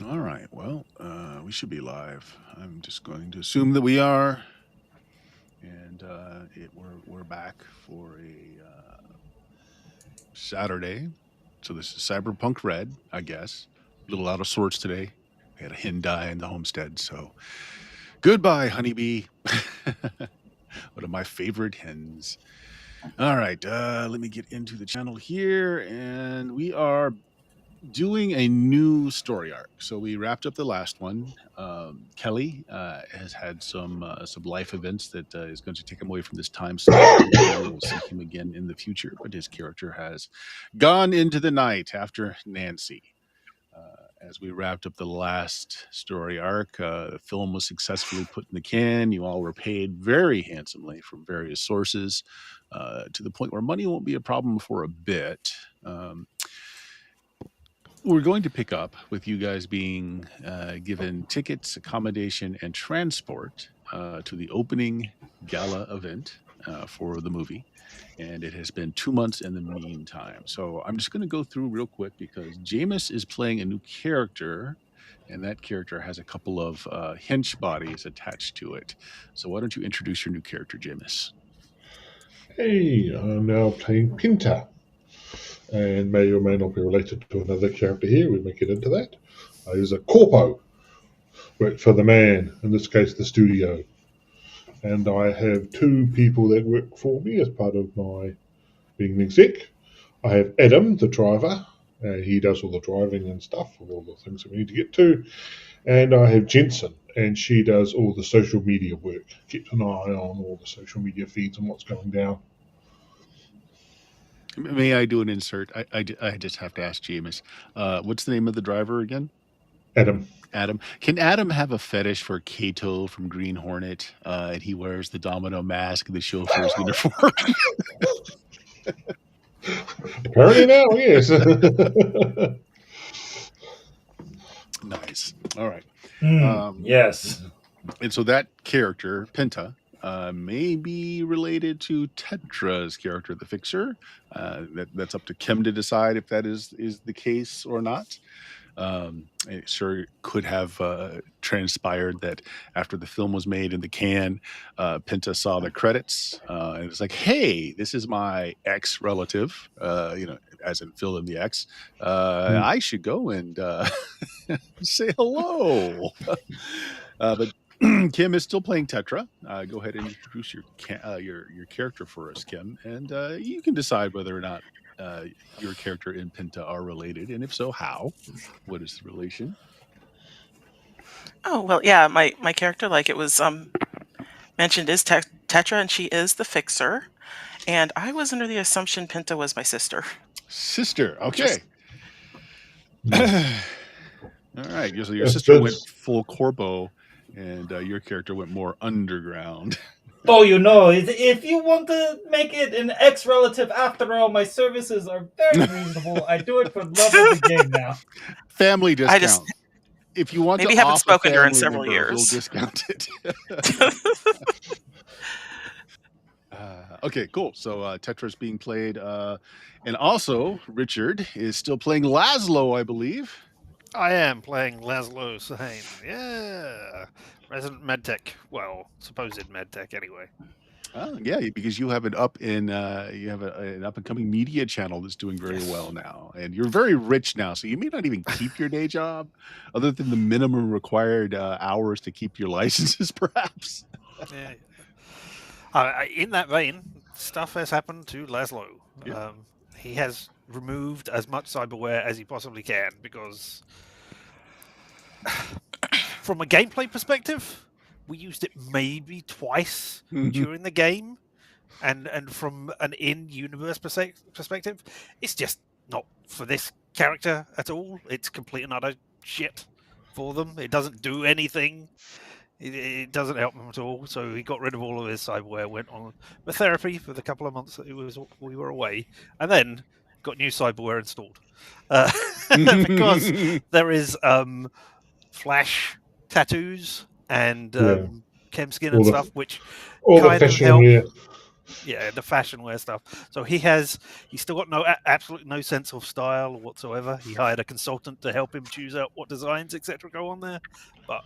All right. Well, we should be live. I'm just going to assume that we are, and we're back for a Saturday. So this is Cyberpunk Red, I guess. A little out of sorts today. We had a hen die in the homestead, so goodbye, honeybee. One of my favorite hens. All right, let me get into the channel here, and we are doing a new story arc. So we wrapped up the last one. Kelly has had some life events that is going to take him away from this time slot. Hopefully, we will see him again in the future. But his character has gone into the night after Nancy. As we wrapped up the last story arc, the film was successfully put in the can. You all were paid very handsomely from various sources, to the point where money won't be a problem for a bit. We're going to pick up with you guys being given tickets, accommodation, and transport to the opening gala event for the movie. And it has been 2 months in the meantime. So I'm just going to go through real quick because Jameis is playing a new character, and that character has a couple of hench bodies attached to it. So why don't you introduce your new character, Jameis? Hey, I'm now playing Pinta, and may or may not be related to another character here. We may get into that. I use a corpo, work for the man, in this case the studio. And I have two people that work for me as part of my being an exec. I have Adam, the driver, and he does all the driving and stuff of all the things that we need to get to. And I have Jensen, and she does all the social media work, keeps an eye on all the social media feeds and what's going down. May I do an insert? I just have to ask Jameis. What's the name of the driver again? Adam. Adam. Can Adam have a fetish for Kato from Green Hornet? And he wears the domino mask and the chauffeur's uniform. Apparently now, yes. Nice. All right. Yes. And so that character, Penta, may be related to Tetra's character, the Fixer. That's up to Kim to decide if that is the case or not. It sure could have transpired that after the film was made in the can, Penta saw the credits and it's like, "Hey, this is my ex relative," as in fill in the X. I should go and say hello. But Kim is still playing Tetra. Go ahead and introduce your character for us, Kim, and you can decide whether or not your character and Penta are related, and if so, how? What is the relation? Oh, well, yeah, my character, like it was mentioned, is Tetra, and she is the Fixer. And I was under the assumption Penta was my sister. Sister, okay. Just- All right. So your sister went full corpo, and your character went more underground. Oh, if you want to make it an ex-relative, after all, my services are very reasonable. I do it for love of the game now. Family discount. I just if you want maybe to haven't off spoken a to her in family several member, years. we'll discount it. Okay, cool. So Tetra's being played, and also Richard is still playing Laszlo, I believe. I am playing Laszlo Sahane. Yeah, resident medtech. Well, supposed medtech anyway. Yeah, because you have an an up and coming media channel that's doing very well now, and you're very rich now. So you may not even keep your day job, other than the minimum required hours to keep your licenses, perhaps. Yeah. In that vein, stuff has happened to Laszlo. Yeah. He has removed as much cyberware as he possibly can because, from a gameplay perspective, we used it maybe twice during the game, and from an in-universe perspective, it's just not for this character at all. It's complete and utter shit for them. It doesn't do anything. It doesn't help him at all. So he got rid of all of his cyberware, went on the therapy for the couple of months that we were away, and then got new cyberware installed because there is flash tattoos and chem skin and stuff, which all kind the of facial help. hair. Yeah, the fashion wear stuff. So he's still got absolutely no sense of style whatsoever. He hired a consultant to help him choose out what designs, etc., go on there. But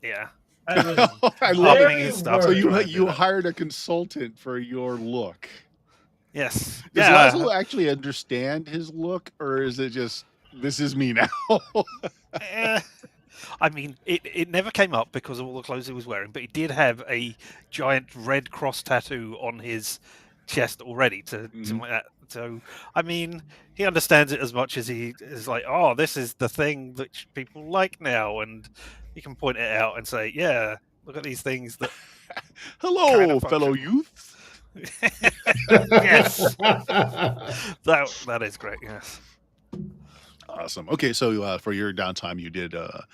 yeah, I was I love it. sharpening very his stuff So to worried. try and do you that. hired a consultant for your look. Yes. Does Yeah. Laszlo actually understand his look, or is it just this is me now? Eh, I mean, it never came up because of all the clothes he was wearing, but he did have a giant red cross tattoo on his chest already to Mhm. like that. So, I mean, he understands it as much as he is like, oh, this is the thing that people like now, and he can point it out and say, yeah, look at these things that kind of Hello, fellow function. youth. Yes, that is great. Yes. Awesome. Okay, so for your downtime, you did that.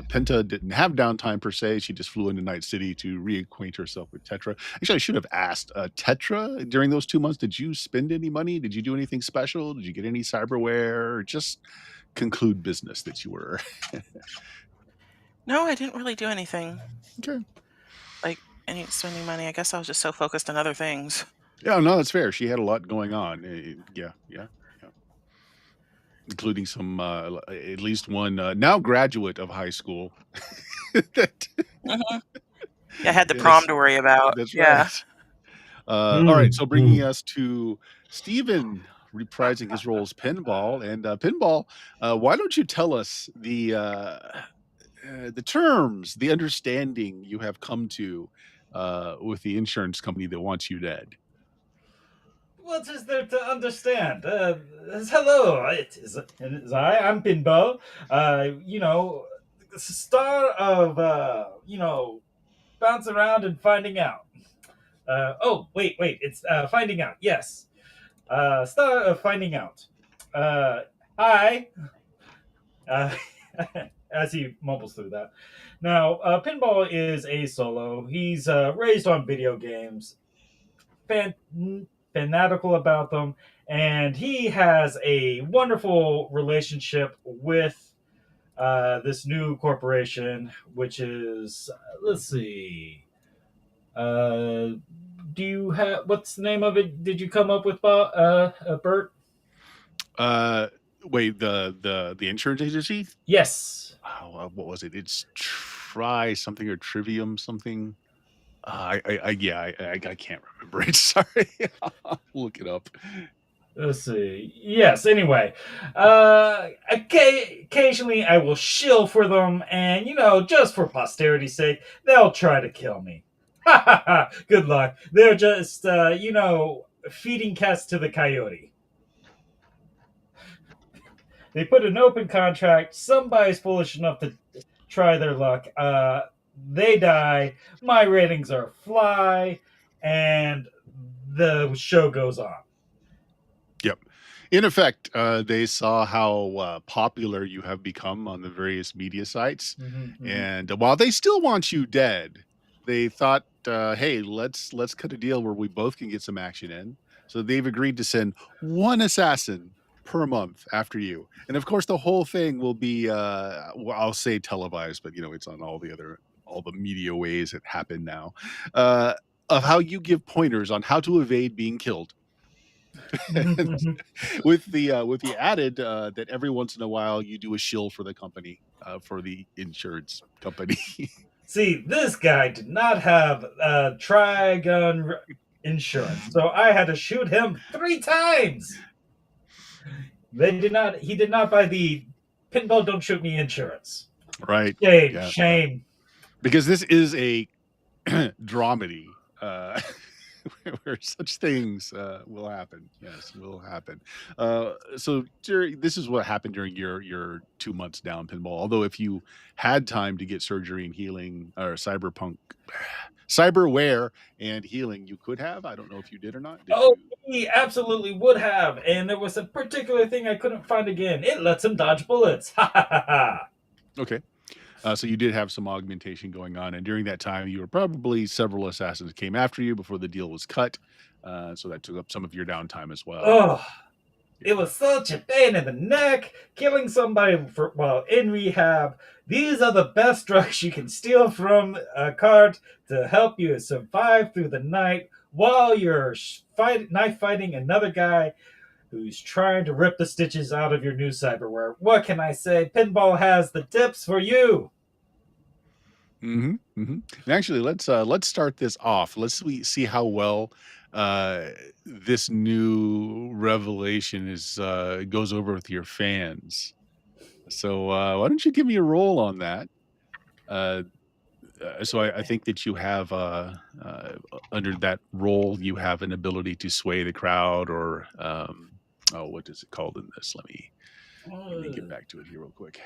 Penta didn't have downtime per se. She just flew into Night City to reacquaint herself with Tetra. Actually, I should have asked Tetra during those 2 months. Did you spend any money? Did you do anything special? Did you get any cyberware? Or just conclude business that you were? No, I didn't really do anything Okay. like any spending money. I guess I was just so focused on other things. Yeah, no, that's fair. She had a lot going on. Yeah, yeah, yeah. Including some, at least one now graduate of high school. that, Mhm. Yeah, I had the prom yes, to worry about. that's right. Yeah. All right, so bringing us to Steven reprising his role as Pinball. And Pinball, why don't you tell us the terms, the understanding you have come to with the insurance company that wants you dead? What is there to understand? Hello, it is I'm Pinball. Star of bounce around and finding out. Wait, it's finding out. Yes, star of finding out. Uh, Hi. Uh, as he mumbles through that. Now, Pinball is a solo. He's raised on video games, fan- fanatical about them, and he has a wonderful relationship with this new corporation, which is let's see. Uh, do you have what's the name of it? Did you come up with, Bert? Uh, Wait, the insurance agency? Yes. Oh, what was it? It's Try something or Trivium something. I can't remember it. Sorry. I'll look it up. Let's see. Yes. Anyway, occasionally I will shill for them, and just for posterity's sake, they'll try to kill me. Ha ha ha! Good luck. They're just, feeding cats to the coyote. They put an open contract. Somebody's foolish enough to try their luck. They die. My ratings are fly, and the show goes on. Yep. In effect, they saw how popular you have become on the various media sites, and while they still want you dead, they thought, "Hey, let's cut a deal where we both can get some action in." So they've agreed to send one assassin per month after you, and of course, the whole thing will be, well, I'll say televised, but it's on all the media ways it happen now, uh, of how you give pointers on how to evade being killed. And with the added that every once in a while you do a shill for the company, for the insurance company. See, this guy did not have Trigun insurance, so I had to shoot him 3 times. They did not. He did not buy the pinball. Don't shoot me insurance. Right. Shame, Yeah. shame. Because this is a dramedy, where such things will happen. Yes, will happen. So this is what happened during your 2 months down, Pinball. Although if you had time to get surgery and healing or cyberware and healing, you could have. I don't know if you did or not. Did Oh, you? he absolutely would have, and there was a particular thing I couldn't find again. It lets him dodge bullets. Ha ha ha ha. Okay. So you did have some augmentation going on, and during that time, you were probably several assassins came after you before the deal was cut. So that took up some of your downtime as well. Oh, It was such a pain in the neck, killing somebody while in rehab. These are the best drugs you can steal from a cart to help you survive through the night while you're knife fighting another guy who's trying to rip the stitches out of your new cyberware. What can I say? Pinball has the tips for you. Mm-hmm. Mm-hmm. And actually, let's start this off. Let's see how well this new revelation is goes over with your fans. So why don't you give me a roll on that? Uh, so I think that you have under that role you have an ability to sway the crowd, or oh, what is it called in this? Let me get back to it here real quick.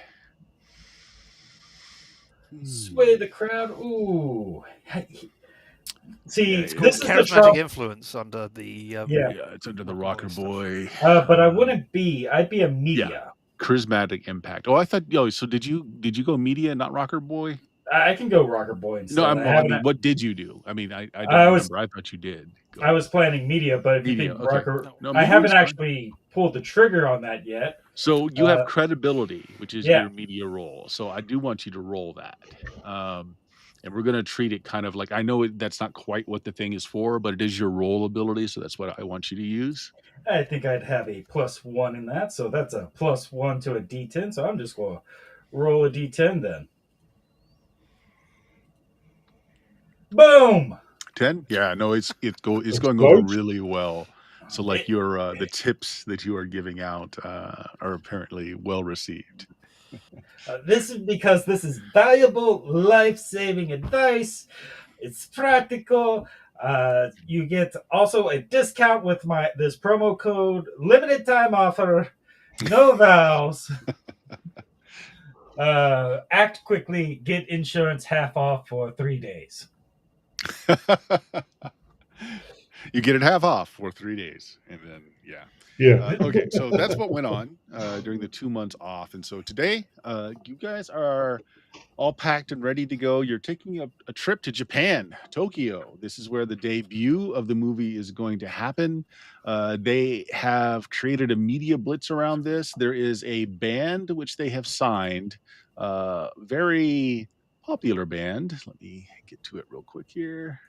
Sway the crowd. Ooh. See, Yeah, It's this called is the charismatic trouble. influence under the Yeah. Yeah, it's under the rock and rocker roll boy. But I wouldn't be. I'd be a media. Charismatic impact. Oh, I thought. Oh, so did you go media, not rocker boy? I can go rocker boy instead. No, I I mean, haven't. what did you do? I mean, I don't I was remember. I thought you did. I was planning media, but if you Media. think Okay. rocker, No. No, I media haven't is fine. actually pulled the trigger on that yet. So you have credibility, which is yeah. your media role. So I do want you to roll that. And we're going to treat it kind of like, I know that's not quite what the thing is for, but it is your role ability. So that's what I want you to use. I think I'd have a +1 in that, so that's a +1 to a D10. So I'm just going to roll a D10 then. Boom. 10? Yeah, no, it's going Explodes. over really well. So like It- your the tips that you are giving out are apparently well received. this is because this is valuable, life-saving advice. It's practical. You get also a discount with this promo code. Limited time offer. No vows. Act quickly. Get insurance half off for 3 days. You get it half off for 3 days, and then Yeah. okay, so that's what went on during the 2 months off, and so today you guys are all packed and ready to go. You're taking a trip to Japan, Tokyo. This is where the debut of the movie is going to happen. They have created a media blitz around this. There is a band which they have signed, very popular band. Let me get to it real quick here.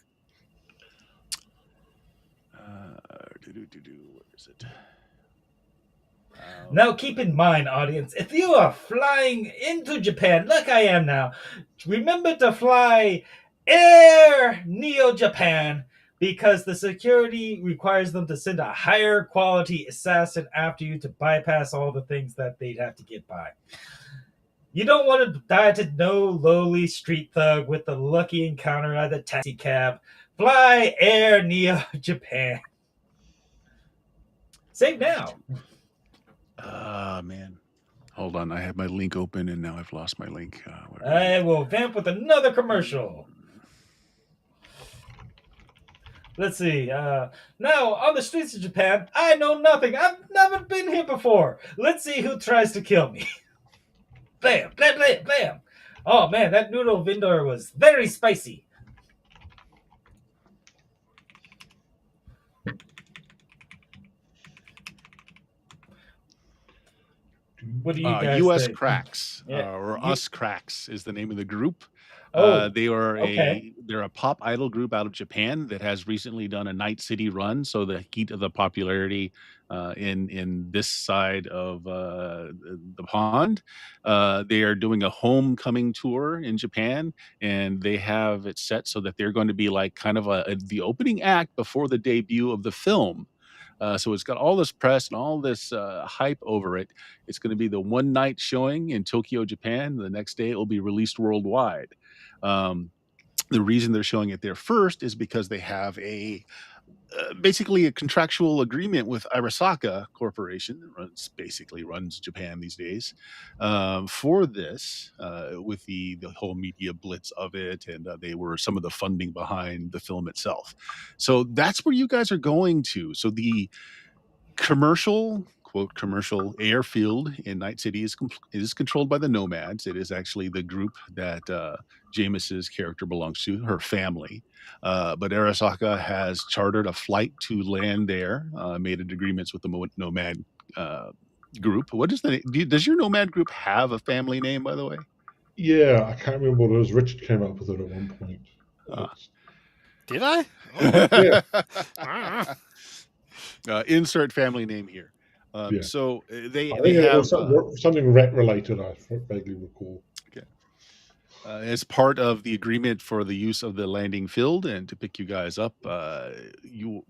Where is it? Now, keep in mind, audience, if you are flying into Japan, like I am now, remember to fly Air Neo Japan because the security requires them to send a higher quality assassin after you to bypass all the things that they'd have to get by. You don't want to die to no lowly street thug with the lucky encounter at the taxi cab. Fly Air Neo Japan. Save now. Man. Hold on. I have my link open and now I've lost my link. I will vamp with another commercial. Let's see. Now, on the streets of Japan, I know nothing. I've never been here before. Let's see who tries to kill me. Blam, blam, blam, blam. Oh, man, that noodle vendor was very spicy. What do you guys US think? Cracks, Yeah, or you- Us Cracks is the name of the group. Oh, they are okay. they're a pop idol group out of Japan that has recently done a Night City run. So the heat of the popularity in this side of the pond, they are doing a homecoming tour in Japan, and they have it set so that they're going to be like kind of the opening act before the debut of the film. So it's got all this press and all this hype over it. It's going to be the one night showing in Tokyo, Japan. The next day it will be released worldwide. Um, the reason they're showing it there first is because they have basically a contractual agreement with Arasaka Corporation that runs Japan these days for this with the whole media blitz of it, and they were some of the funding behind the film itself. So that's where you guys are going to. So the commercial airfield in Night City is controlled by the Nomads. It is actually the group that Jameis's character belongs to, her family. But Arasaka has chartered a flight to land there, made agreements with the Nomad group. What is does your nomad group have a family name, by the way? Yeah, I can't remember what it was. Richard came up with it at one point. Ah. Did I? Oh. Yeah. Insert family name here. Yeah. So they I think it have was something rat related. I vaguely recall. okay. As part of the agreement for the use of the landing field and to pick you guys up, one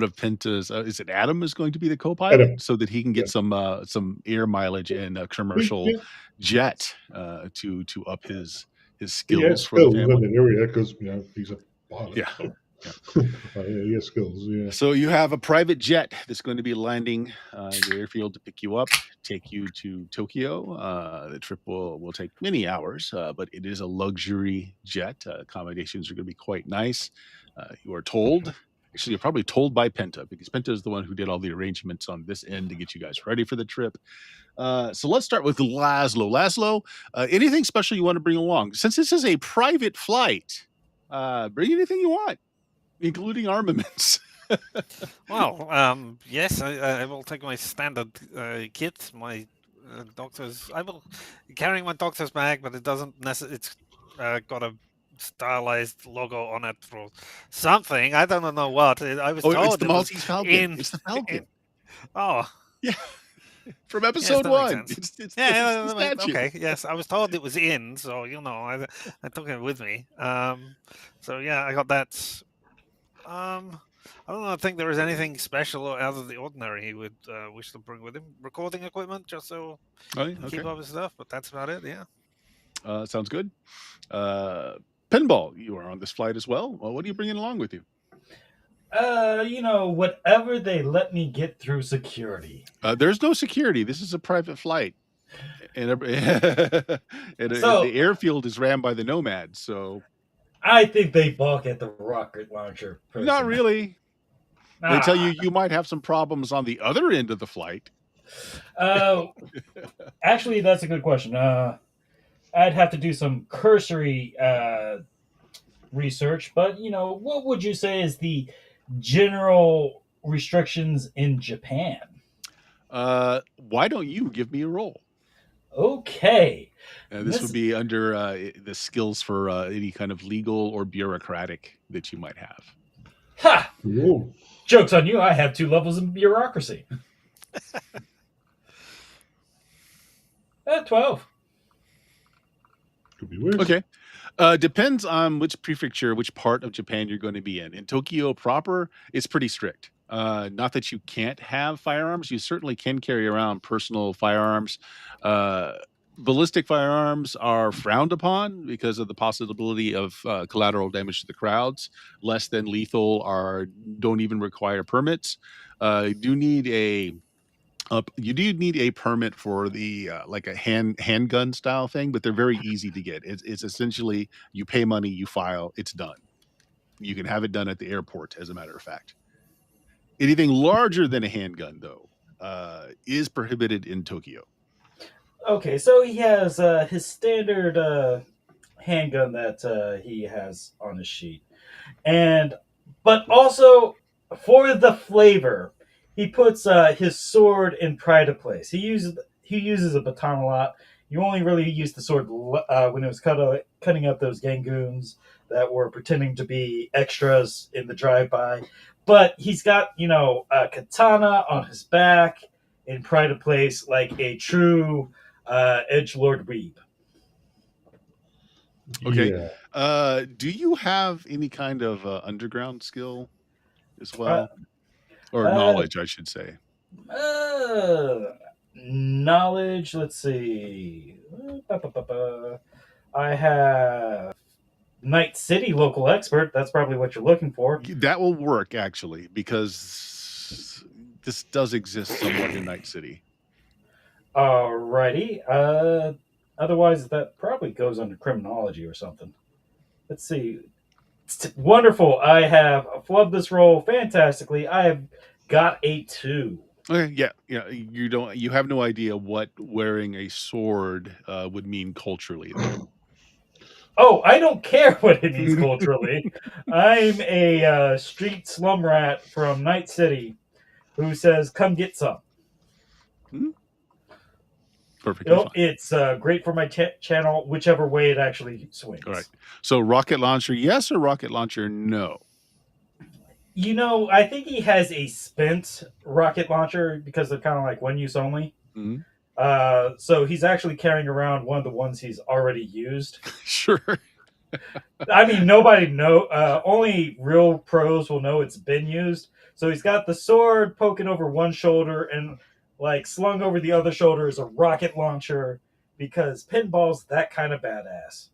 of Penta's is it Adam is going to be the co-pilot Adam. so that he can get Yeah. some air mileage in a commercial Yeah. jet to up his He has skills for the skills in family. that area because he's a pilot. Yeah. He has skills. Yeah. So you have a private jet that's going to be landing in the airfield to pick you up, take you to Tokyo. The trip will take many hours, but it is a luxury jet. Accommodations are going to be quite nice. You are told, actually, you're probably told by Penta because Penta is the one who did all the arrangements on this end to get you guys ready for the trip. So let's start with Laszlo. Laszlo, anything special you want to bring along? Since this is a private flight, bring anything you want, including armaments. Well, yes, I will take my standard kit, my doctor's. I will carrying my doctor's bag, but it doesn't necessarily. It's got a stylized logo on it for something. I don't know what. I was told it's the it was Maltese Falcon. in. It's the Falcon. Oh, Yeah, from yes, episode that makes one. sense. It's Yeah, the statue. okay. Yes, I was told it was in, so I took it with me. So yeah, I got that. I don't think there is anything special or out of the ordinary he would wish to bring with him. Recording equipment, just so Oh, yeah, he can keep up his stuff, but that's about it. Yeah. sounds good. Pinball, you are on this flight as well. Well, what are you bringing along with you? Whatever they let me get through security. There's no security. This is a private flight, and the airfield is ran by the Nomads. So I think they balk at the rocket launcher person. not really. They tell you might have some problems on the other end of the flight. Actually, that's a good question. I'd have to do some cursory research, but what would you say is the general restrictions in Japan? Why don't you give me a roll? Okay. This would be under the skills for any kind of legal or bureaucratic that you might have. Ha! Ooh. Joke's on you, I have 2 levels in bureaucracy. 12. Could be worse. Okay. Depends on which prefecture, which part of Japan you're going to be in. In Tokyo proper, it's pretty strict. Not that you can't have firearms. You certainly can carry around personal firearms. Ballistic firearms are frowned upon because of the possibility of collateral damage to the crowds. Less than lethal don't even require permits. You do need a permit for the like a handgun style thing, but they're very easy to get. It's essentially you pay money, you file, it's done. You can have it done at the airport, as a matter of fact. Anything larger than a handgun, though, is prohibited in Tokyo. Okay, so he has his standard handgun that he has on his sheet, but also for the flavor, he puts his sword in pride of place. He uses a baton a lot. You only really used the sword when it was cutting up those gangoons that were pretending to be extras in the drive-by. But he's got a katana on his back in pride of place, like a true edgelord weeb. Okay. Yeah. Do you have any kind of underground skill as well, or knowledge, I should say? Knowledge. Let's see. I have Night City local expert. That's probably what you're looking for. That will work actually, because this does exist somewhat in Night City. Alrighty. Otherwise, that probably goes under criminology or something. Let's see. Wonderful. I have flubbed this roll fantastically. I have got a 2. Okay, yeah. You have no idea what wearing a sword would mean culturally, though. Oh, I don't care what it means culturally. I'm a street slum rat from Night City who says, "Come get some." Perfectly fine. It's great for my channel, whichever way it actually swings. All right. So rocket launcher, yes, or rocket launcher, no? I think he has a spent rocket launcher because they're kind of like one use only. Mhm. So he's actually carrying around one of the ones he's already used. Sure. I mean, nobody only real pros will know it's been used. So he's got the sword poking over one shoulder, and like slung over the other shoulder is a rocket launcher because pinball's that kind of badass.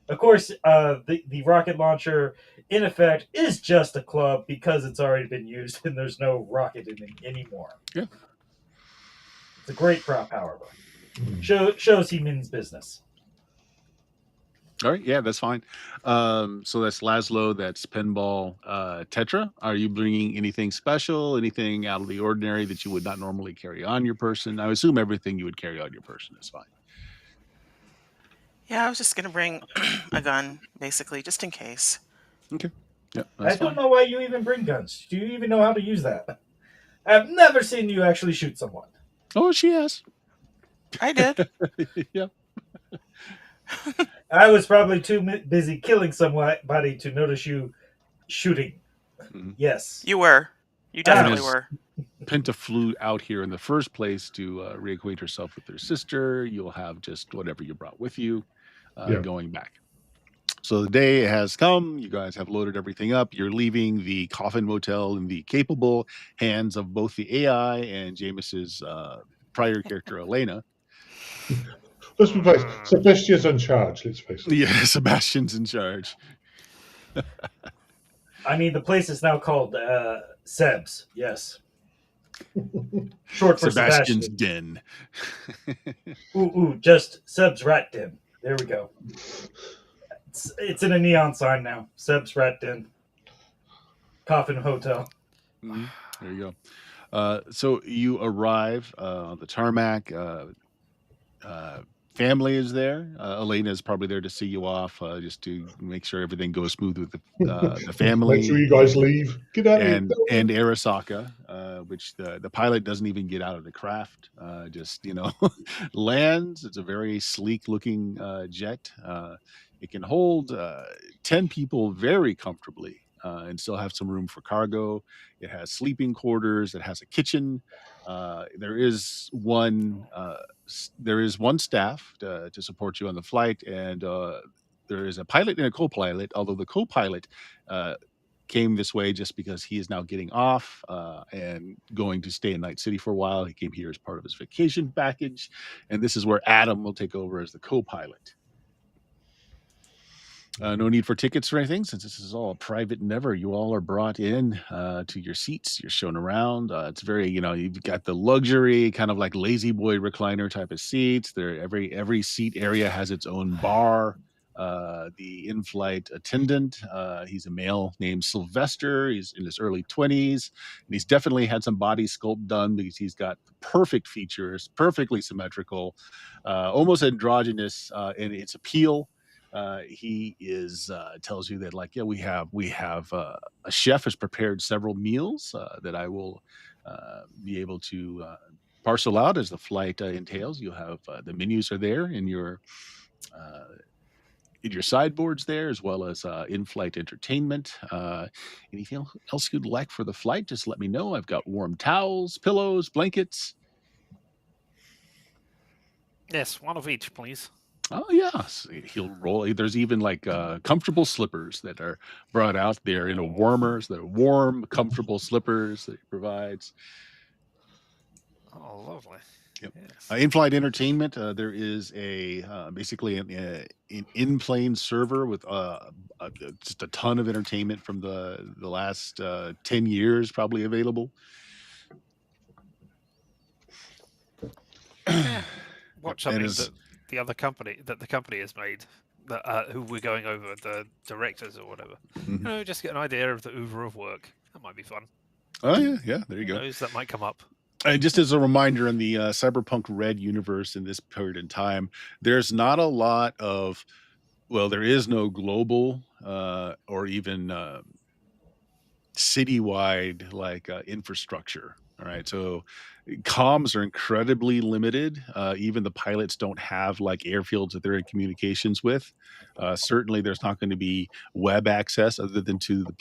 Of course, the rocket launcher, in effect, is just a club because it's already been used and there's no rocket in it anymore. Yeah. It's a great prop, however. Shows he means business. All right. Yeah, that's fine. So that's Laszlo. That's Pinball Tetra. Are you bringing anything special, anything out of the ordinary that you would not normally carry on your person? I assume everything you would carry on your person is fine. Yeah, I was just gonna bring a gun, basically, just in case. Okay. Yeah, I that's don't fine. know why you even bring guns. Do you even know how to use that? I've never seen you actually shoot someone. Oh, she has. I did. Yeah. I was probably too busy killing somebody to notice you shooting. Mhm. Yes. You were. You And definitely as were. Penta flew out here in the first place to reacquaint herself with her sister, you'll have just whatever you brought with you Yeah. going back. So the day has come. You guys have loaded everything up. You're leaving the Coffin Motel in the capable hands of both the AI and Jameis's prior character, Elena. Let's be face Sebastian's in charge, let's face it. Yeah, Sebastian's in charge. I mean, the place is now called Seb's. Yes. Short for Sebastian's Sebastian. den. Ooh, just Seb's Rat Den. There we go. It's in a neon sign now. Seb's Rat Den. Coffin Hotel. Mm-hmm. There you go. So you arrive on the tarmac. Family is there. Elena is probably there to see you off, just to make sure everything goes smooth with the family. Make sure you guys leave. Get out of here. And Arasaka, which the pilot doesn't even get out of the craft. Just lands. It's a very sleek looking jet. It can hold 10 people very comfortably and still have some room for cargo. It has sleeping quarters. It has a kitchen. There is one staff to support you on the flight, and there is a pilot and a co-pilot. Although the co-pilot came this way just because he is now getting off and going to stay in Night City for a while. He came here as part of his vacation package, and this is where Adam will take over as the co-pilot. No need for tickets or anything, since this is all a private endeavor. You all are brought in to your seats. You're shown around. It's very, you've got the luxury, kind of like lazy boy recliner type of seats. There, every seat area has its own bar. The in-flight attendant, he's a male named Sylvester. He's in his early 20s, and he's definitely had some body sculpt done because he's got perfect features, perfectly symmetrical, almost androgynous in its appeal. He tells you that, like, yeah, we have a chef has prepared several meals that I will be able to parcel out as the flight entails. You'll have the menus are there in your sideboards there, as well as in-flight entertainment. Anything else you'd like for the flight, just let me know. I've got warm towels, pillows, blankets. Yes, one of each, please. Oh yeah, he'll roll. There's even like comfortable slippers that are brought out there in a warmer. So they're warm, comfortable slippers that he provides. Oh, lovely. Yep. Yes. In-flight entertainment. There is basically an in-plane server with just a ton of entertainment from the last 10 years, probably available. Yeah. Watch And something that the company has made. Who we're going over, the directors or whatever. Mhm. Just get an idea of the oeuvre of work. That might be fun. Oh yeah, there you Who go. knows, that might come up. And just as a reminder, in the Cyberpunk Red universe, in this period in time, there's not a lot of, well, there is no global or even citywide like infrastructure. All right, so comms are incredibly limited. Even the pilots don't have like airfields that they're in communications with. Certainly, there's not going to be web access other than to the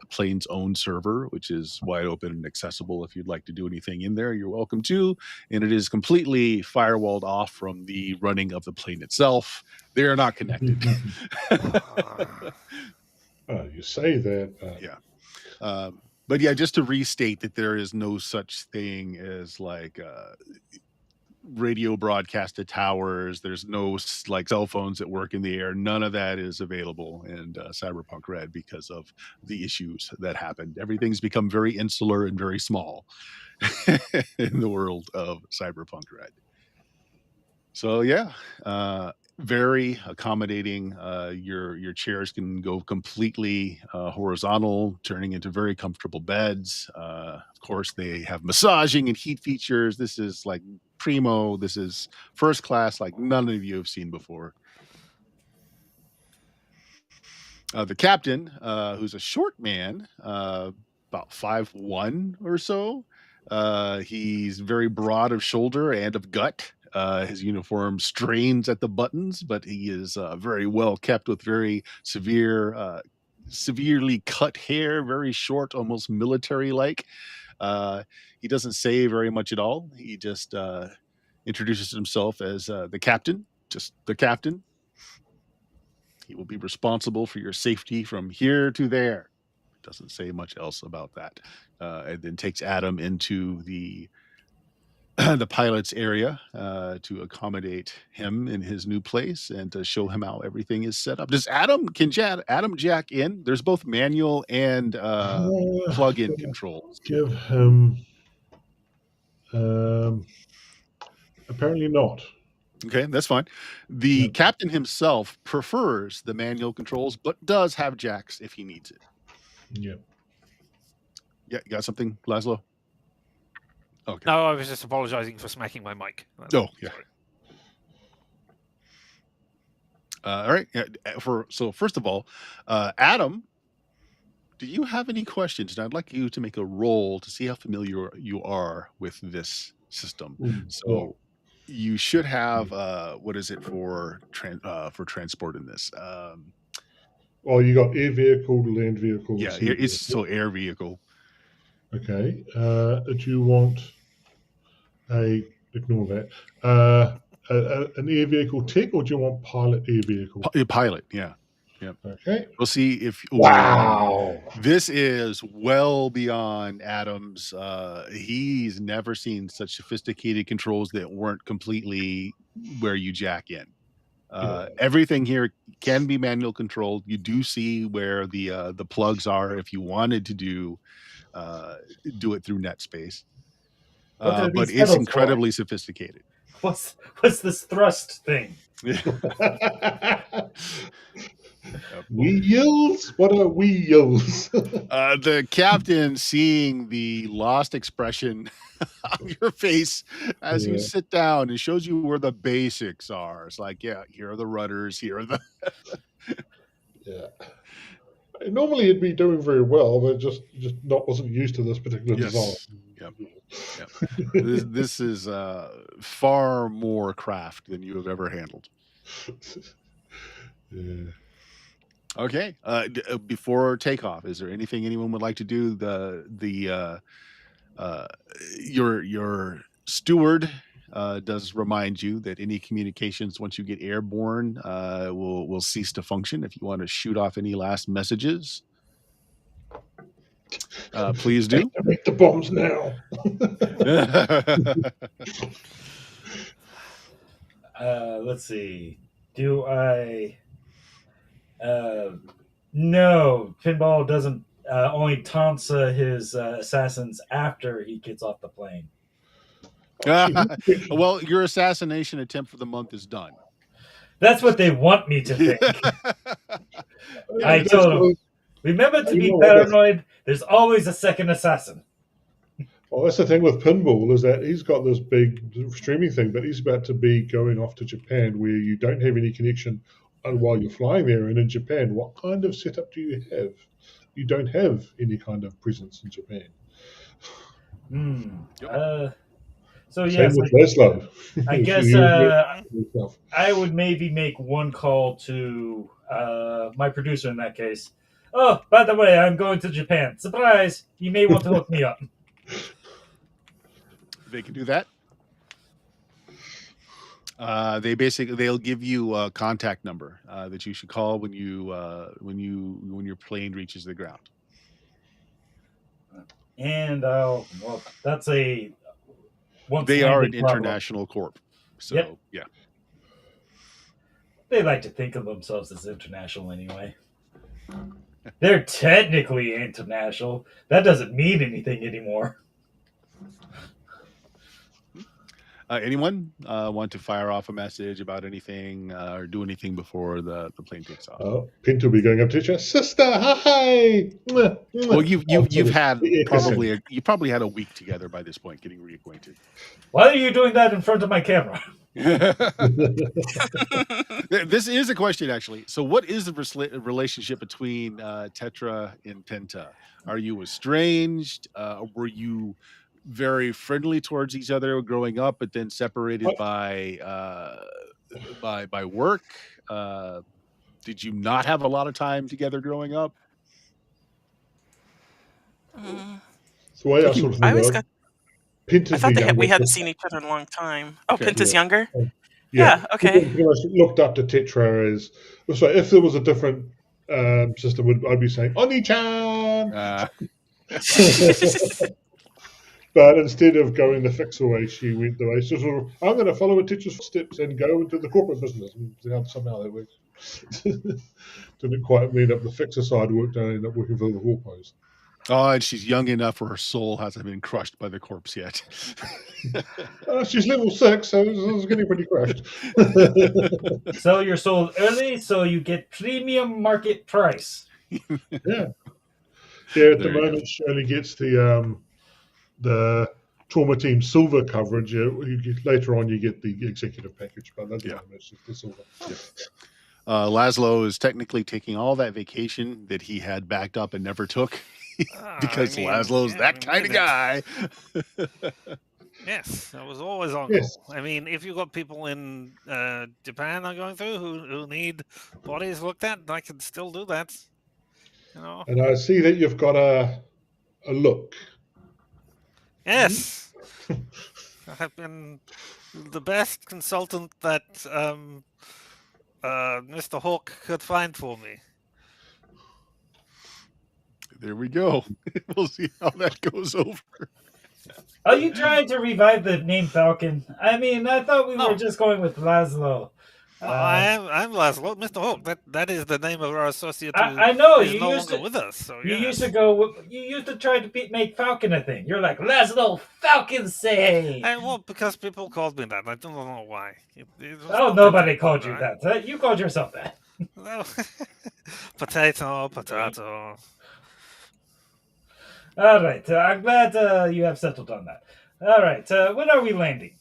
plane's own server, which is wide open and accessible. If you'd like to do anything in there, you're welcome to. And it is completely firewalled off from the running of the plane itself. They are not connected. You say that. Yeah. But yeah, just to restate that there is no such thing as like radio broadcasted towers. There's no like cell phones that work in the air. None of that is available in Cyberpunk Red because of the issues that happened. Everything's become very insular and very small in the world of Cyberpunk Red. So yeah, very accommodating. Your chairs can go completely horizontal, turning into very comfortable beds. Of course, they have massaging and heat features. This is like primo. This is first class, like none of you have seen before. The captain, who's a short man, about 5'1" or so. He's very broad of shoulder and of gut. His uniform strains at the buttons, but he is very well kept with very severely cut hair, very short, almost military-like. He doesn't say very much at all. He just introduces himself as the captain, just the captain. He will be responsible for your safety from here to there. Doesn't say much else about that. And then takes Adam into the the pilot's area to accommodate him in his new place and to show him how everything is set up. Can Adam jack in? There's both manual and plug-in controls. Give him. Apparently not. Okay, that's fine. The captain himself prefers the manual controls, but does have jacks if he needs it. Yeah. Yeah, you got something, Laszlo? Okay. No, I was just apologizing for smacking my mic. Oh, yeah. All right. So first of all, Adam, do you have any questions? And I'd like you to make a roll to see how familiar you are with this system. So you should have what is it for transport in this? Well, you got air vehicle, land vehicle. Yeah, it's so air vehicle. Okay. Do you want ignore that? An air vehicle tech, or do you want pilot air vehicle? Pilot, yeah. Yep. Okay. We'll see if. Wow. This is well beyond Adam's. He's never seen such sophisticated controls that weren't completely where you jack in. Everything here can be manual controlled. You do see where the plugs are if you wanted to do it through NetSpace. But it's incredibly sophisticated. What's this thrust thing? Wheels? What are wheels? The captain, seeing the lost expression on your face as you sit down, it shows you where the basics are. It's like, yeah, here are the rudders, here are the yeah. Normally it'd be doing very well, but just wasn't used to this particular design. Yep. This is far more craft than you have ever handled. Yeah. Okay. Before takeoff, is there anything anyone would like to do? Your steward does remind you that any communications once you get airborne will cease to function. If you want to shoot off any last messages, please do. Make the bombs now. Let's see. Do I? No, Pinball doesn't only taunts his assassins after he gets off the plane. Well, your assassination attempt for the month is done. That's what they want me to think. I told him, remember to be paranoid. There's always a second assassin. Well, that's the thing with Pinball, is that he's got this big streaming thing, but he's about to be going off to Japan where you don't have any connection while you're flying there. And in Japan, what kind of setup do you have? You don't have any kind of presence in Japan. Yep. So Same yes, with Laszlo. I If guess you use yourself. I would maybe make one call to my producer in that case. Oh, by the way, I'm going to Japan. Surprise! You may want to hook me up. They can do that. They'll give you a contact number that you should call when your plane reaches the ground. And well, that's a once They are landed an problem. international corp, so Yep. yeah. They like to think of themselves as international anyway. They're technically international. That doesn't mean anything anymore. Anyone want to fire off a message about anything or do anything before the plane takes off? Pinto will be going up to you, sister. Hi. Well, you've had kissing. you probably had a week together by this point, getting reacquainted. Why are you doing that in front of my camera? This is a question, actually. So, what is the relationship between Tetra and Penta? Are you estranged? Were you very friendly towards each other growing up, but then separated by work? Did you not have a lot of time together growing up? So I Tricky sort one. of I always think got. I Pinter's thought the younger we hadn't sister. seen each other in a long time. Oh, Okay. Pinta's younger. Yeah. Yeah. Okay. People pretty much looked up to Tetra as. So if there was a different system, I'd be saying Oni-chan. But instead of going the fixer way, she went the way. So sort of, I'm going to follow in Tetra's footsteps and go into the corporate business. And somehow that works. Didn't quite mean up the fixer side worked. I ended up working for the Warpos. Oh, and she's young enough where her soul hasn't been crushed by the corpse yet. She's level 6, so it's getting pretty crushed. Sell your soul early so you get premium market price. Yeah. Yeah, at the There you go. moment, she only gets the trauma team silver coverage. You get, later on, you get the executive package, but that's Yeah. it's just the silver. Laszlo is technically taking all that vacation that he had backed up and never took because Laszlo's that kind of guy. Yes, I was always on Yes. call. I mean, if you've got people in Japan are going through who need bodies looked at, I can still do that. You know. And I see that you've got a look. Yes, I have been the best consultant that Mr. Hawk could find for me. There we go. We'll see how that goes over. Are you trying to revive the name Falcon? I mean, I thought we were just going with Laszlo. I'm Laszlo, Mr. Hawk. That is the name of our associate. I know is you no used longer to, with us. So you yes. used to try to make Falcon a thing. You're like Laszlo Falcon say. Well, because people called me that. I don't know why. Nobody called you that. You called yourself that. Potato. All right. I'm glad you have settled on that. All right. When are we landing?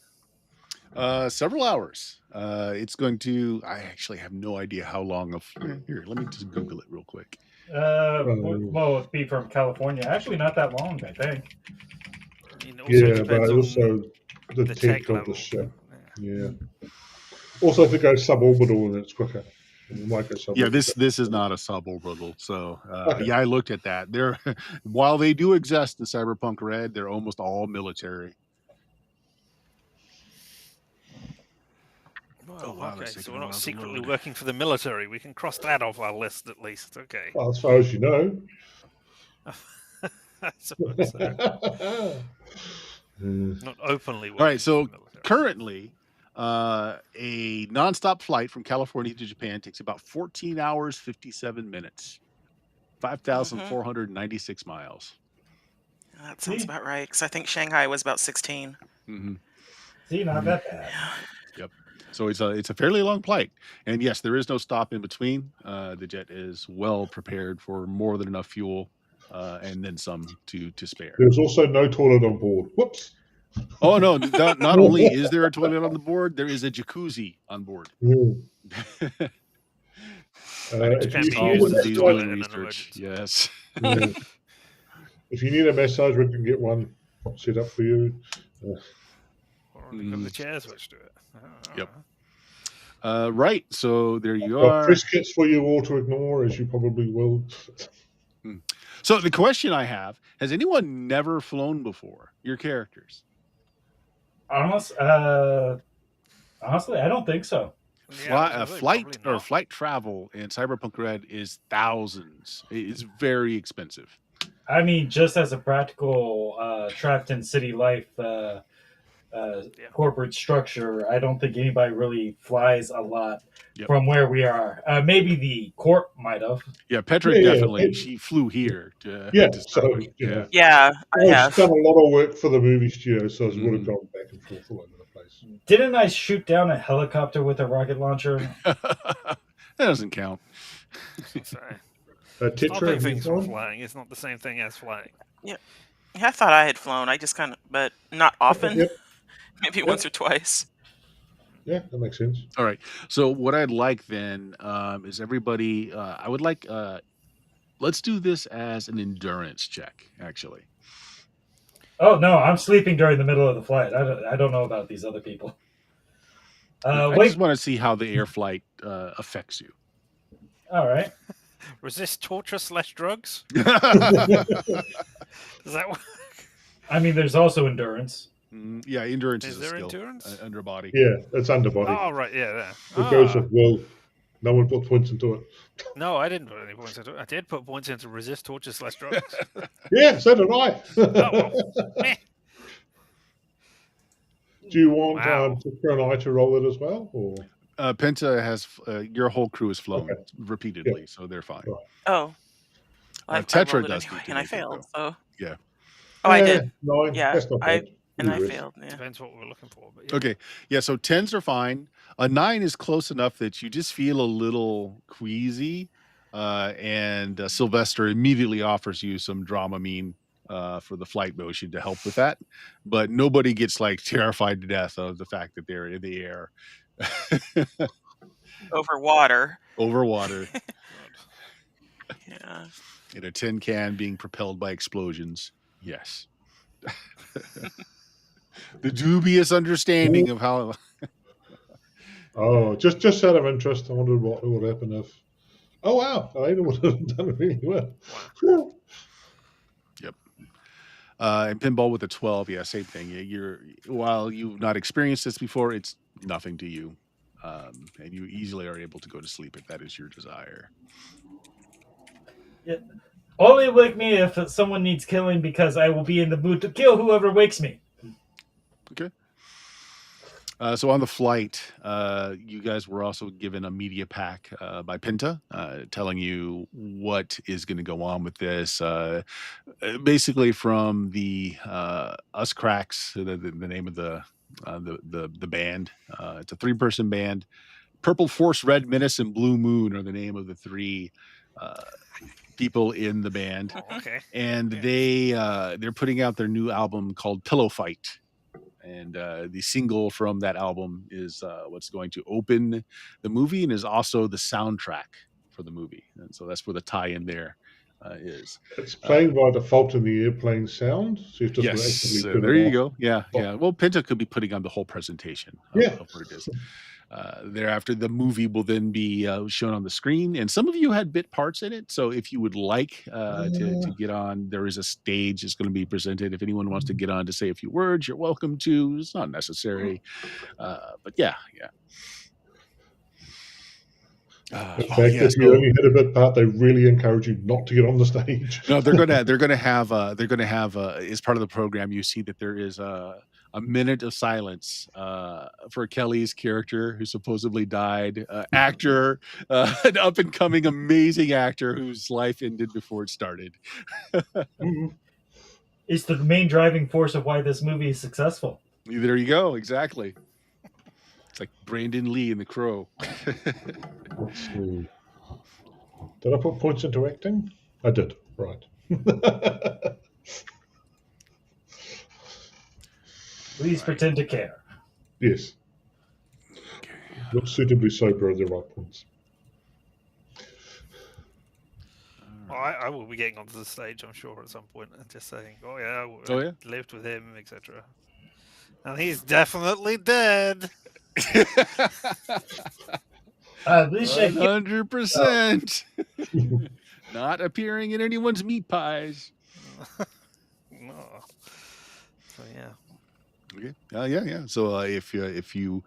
Several hours. It's going to. I actually have no idea how long. Here, let me just Google it real quick. Well, it'd be from California. Actually, not that long, I think. Yeah, but also the tech of the ship. Yeah. Also, if it goes suborbital, then it's quicker. Yeah, this is not a suborbital. So yeah, I looked at that. They're while they do exist in Cyberpunk Red, they're almost all military. Oh, okay, so we're not secretly working for the military. We can cross that off our list at least. Okay. Well, as far as you know. I suppose so. Not openly working. All right, so currently, a nonstop flight from California to Japan takes about 14 hours, 57 minutes, 5,496 miles. That sounds about right, because I think Shanghai was about 16. Mm-hmm. See, not that bad. Yep. So it's a fairly long flight, and yes, there is no stop in between. The jet is well prepared for more than enough fuel, and then some to spare. There's also no toilet on board. Whoops. Oh no! Not only is there a toilet on the board, there is a jacuzzi on board. Research. Yes. If you need a massage, we can get one set up for you. Already got the chair switched to it. Yep. Right. So there you Got are. press kits for you all to ignore, as you probably will. So the question I have: has anyone never flown before? Your characters? Honestly, I don't think so. Yeah, I was gonna say, Flight probably or not. flight travel in Cyberpunk Red is thousands. It's very expensive. I mean, just as a practical, trapped in city life corporate structure, I don't think anybody really flies a lot Yep. from where we are. Maybe the corp might have. Yeah, Petra definitely. She flew here to start so with. you know, Yeah, I I've have. done a lot of work for the movie studio, so I would have gone back and forth all over the place. Didn't I shoot down a helicopter with a rocket launcher? That doesn't count. Sorry. Tetra, Stopping have you things from flown? flying is not the same thing as flying. Yeah, I thought I had flown. I just kind of, but not often. Yep. Maybe once or twice. Yeah, that makes sense. All right. So what I'd like then is everybody. I would like. Let's do this as an endurance check. Actually. Oh no, I'm sleeping during the middle of the flight. I don't know about these other people. I Wait. just want to see how the air flight affects you. All right. Resist torture / drugs? Does that work? I mean, there's also endurance. Yeah, endurance Is is a there skill. endurance? Underbody. Yeah, it's underbody. Oh, right, yeah. It goes with will. No one put points into it. No, I didn't put any points into it. I did put points into resist torture / drugs. Yeah, so did I. Oh, well. Meh. Do you want Wow. Tetra and I to roll it as well? Or? Penta has your whole crew has flown repeatedly, so they're fine. Right. Oh. I Tetra rolled it does anyway, need to and I make it, failed. though. So. Yeah. Oh, I did. 9. Yeah, That's not bad. and I Good. failed. Yeah. Depends what we're looking for. But yeah. Okay. Yeah. So 10s are fine. A 9 is close enough that you just feel a little queasy, and Sylvester immediately offers you some Dramamine for the flight motion to help with that. But nobody gets like terrified to death of the fact that they're in the air. Over water. Over water. Yeah. In a tin can being propelled by explosions. Yes. The dubious understanding of how. Oh, just out of interest, I wondered what would happen if. Oh wow, I would have done really well. Wow. Yep. And pinball with a 12, yeah, same thing. While you've not experienced this before, it's nothing to you, and you easily are able to go to sleep if that is your desire. Yeah. Only wake me if someone needs killing, because I will be in the mood to kill whoever wakes me. Okay. So on the flight, you guys were also given a media pack by Pinta, telling you what is going to go on with this. Basically, from the Us Cracks, the name of the band. It's a 3-person band. Purple Force, Red Menace, and Blue Moon are the name of the 3 people in the band. Oh, okay. And they're putting out their new album called Pillow Fight. And the single from that album is what's going to open the movie and is also the soundtrack for the movie. And so that's where the tie-in there is. It's playing by default in the airplane sound. So you've just Yes, there you go. Yeah, yeah. Well, Penta could be putting on the whole presentation of what it is. Thereafter, the movie will then be shown on the screen, and some of you had bit parts in it. So if you would like to get on, there is a stage that's going to be presented. If anyone wants to get on to say a few words, you're welcome to. It's not necessary, but yeah. In fact, if you only had a bit part, they really encourage you not to get on the stage. No, they're gonna have as part of the program. You see that there is a minute of silence for Kelly's character who supposedly died. Actor, an up and coming amazing actor whose life ended before it started. It's the main driving force of why this movie is successful. There you go. Exactly. It's like Brandon Lee in The Crow. Let's see. Did I put points into acting? I did. Right. Please pretend to care. Yes. Not suitably sober are the right points. Well, I will be getting onto the stage, I'm sure, at some point, and just saying, "Oh yeah, Oh, yeah? lived with him, etc." And he's definitely dead. I wish I could. 100%. Not appearing in anyone's meat pies. No. So yeah. Okay. Yeah. So if you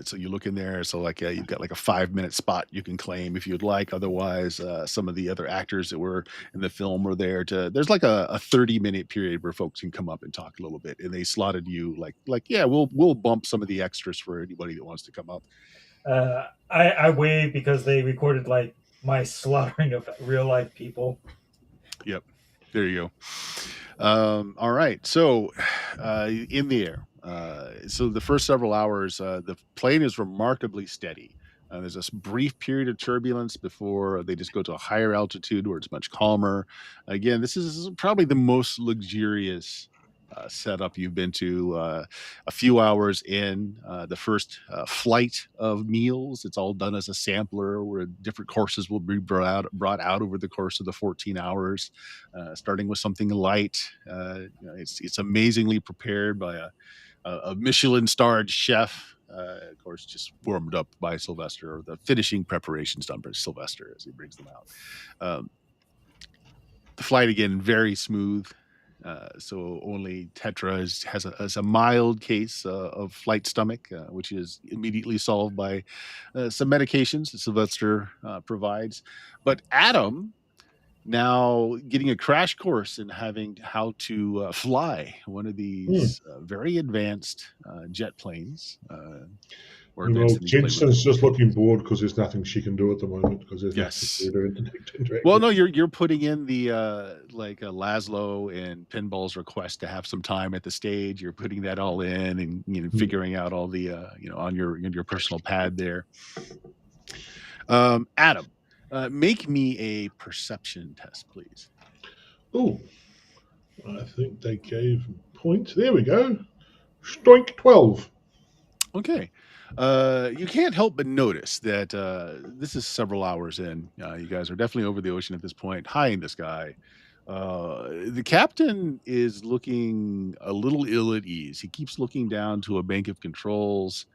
so you look in there, so like you've got like a 5-minute spot you can claim if you'd like. Otherwise, some of the other actors that were in the film were there to. There's like a 30-minute period where folks can come up and talk a little bit, and they slotted you like yeah, we'll bump some of the extras for anybody that wants to come up. I wave because they recorded like my slaughtering of real life people. Yep. There you go. All right. So, in the air. So the first several hours, the plane is remarkably steady. There's this brief period of turbulence before they just go to a higher altitude where it's much calmer. Again, this is probably the most luxurious setup you've been to. A few hours in, the first flight of meals, it's all done as a sampler where different courses will be brought out over the course of the 14 hours, starting with something light. It's amazingly prepared by a Michelin-starred chef, of course, just warmed up by Sylvester, or the finishing preparations done by Sylvester as he brings them out. The flight again very smooth. So only Tetra has a mild case of flight stomach, which is immediately solved by some medications that Sylvester provides. But Adam, now getting a crash course in having how to fly one of these very advanced jet planes. Or Well, advanced in these planes. Jensen's just looking bored because there's nothing she can do at the moment because there's Yes. nothing to interact Well, with. no, you're putting in the like Laszlo and Pinball's request to have some time at the stage. You're putting that all in and figuring out all the on your personal pad there. Adam, make me a perception test, please. Oh, I think they gave points. There we go. Stoink 12. Okay. You can't help but notice that this is several hours in. You guys are definitely over the ocean at this point, high in the sky. The captain is looking a little ill at ease. He keeps looking down to a bank of controls.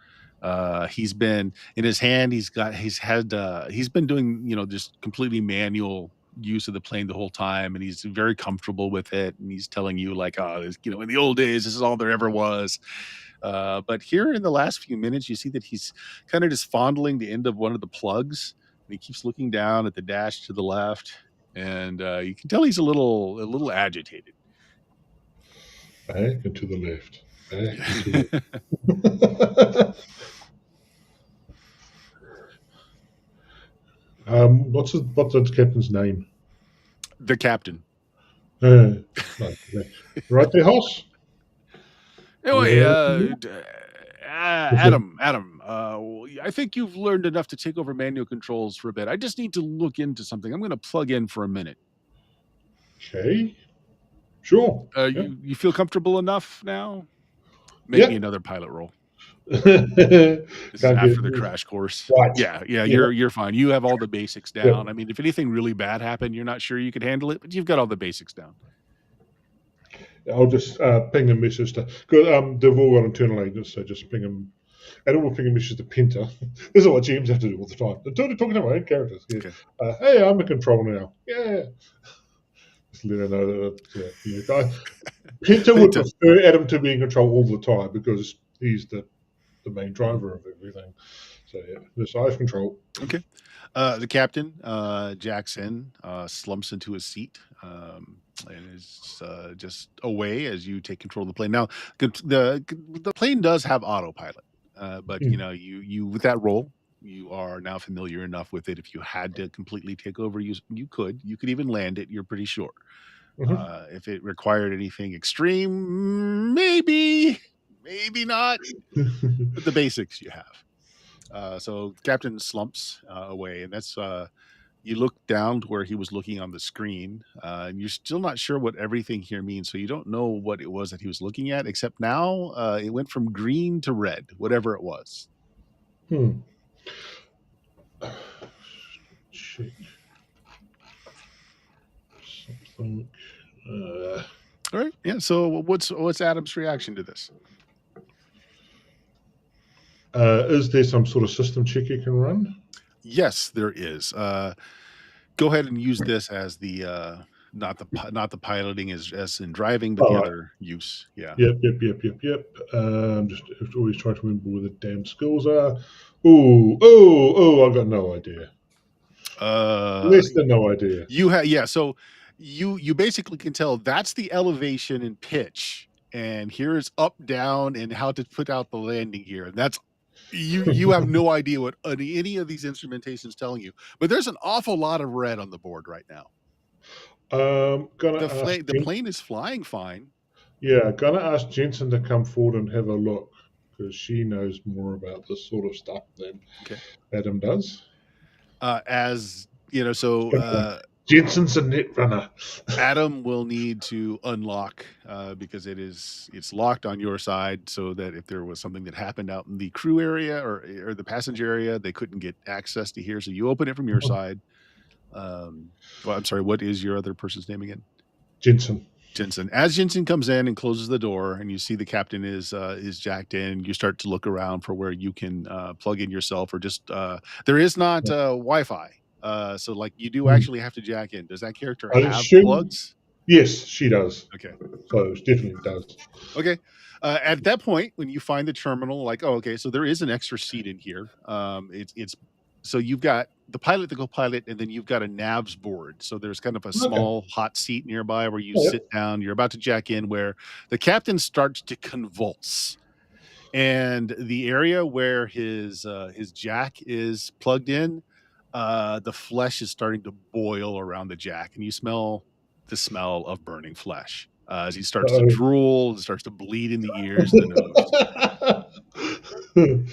He's been in his hand. He's been doing just completely manual use of the plane the whole time, and he's very comfortable with it. And he's telling you like, oh, in the old days, this is all there ever was. But here in the last few minutes, you see that he's kind of just fondling the end of one of the plugs, and he keeps looking down at the dash to the left, and you can tell he's a little agitated. Back and to the left. Back and to the left. What's the captain's name? The captain. Right there, Hoss? Anyway, Adam, I think you've learned enough to take over manual controls for a bit. I just need to look into something. I'm going to plug in for a minute. Okay. Sure. You feel comfortable enough now? Maybe another pilot roll. This is after the crash course. Right. Yeah, you're fine. You have all the basics down. Yeah. I mean, if anything really bad happened, you're not sure you could handle it, but you've got all the basics down. I'll just ping a message to, because they've all got internal agents, so just ping them. And we'll ping a message to Pinta. This is what GMs have to do all the time. They're talking to my own characters. Yeah. Okay. Hey, I'm in control now. Yeah. Just let her know that. Pinta would prefer Adam to be in control all the time because he's the main driver of everything. So yeah, just I have control. Okay. The captain jacks in, slumps into his seat, and is just away as you take control of the plane. Now, the plane does have autopilot, but you with that roll, you are now familiar enough with it. If you had to completely take over, you could even land it. You're pretty sure. Mm-hmm. If it required anything extreme, maybe not. But the basics you have. So Captain slumps away, and that's you look down to where he was looking on the screen, and you're still not sure what everything here means. So you don't know what it was that he was looking at, except now it went from green to red, whatever it was. Shit. Cyberpunk. All right. Yeah. So what's Adam's reaction to this? Is there some sort of system check you can run? Yes, there is. Go ahead and use this as the not the piloting as in driving, but All the right. other use. Yeah. Yep. Just always trying to remember where the damn skills are. Oh! I got no idea. Less than no idea. You have yeah. So you basically can tell that's the elevation and pitch, and here's up, down, and how to put out the landing gear. And that's you have no idea what any of these instrumentations telling you. But there's an awful lot of red on the board right now. Gonna ask The plane is flying fine. gonna ask Jensen to come forward and have a look because she knows more about this sort of stuff than Adam does. As you know, so Jensen's a net runner. Adam will need to unlock because it's locked on your side, so that if there was something that happened out in the crew area or the passenger area, they couldn't get access to here. So you open it from your side. Well, I'm sorry. What is your other person's name again? Jensen. Jensen. As Jensen comes in and closes the door, and you see the captain is jacked in, you start to look around for where you can plug in yourself, or just there is not Wi-Fi. So like you do actually have to jack in. Does that character have plugs? Yes, she does. Okay. So she definitely does. Okay. At that point, when you find the terminal, like, oh, okay, so there is an extra seat in here. It's so you've got the pilot, the co-pilot, and then you've got a navs board. So there's kind of a small hot seat nearby where you sit down. You're about to jack in, where the captain starts to convulse, and the area where his jack is plugged in, the flesh is starting to boil around the jack, and you smell the smell of burning flesh as he starts to drool and starts to bleed in the ears and the nose.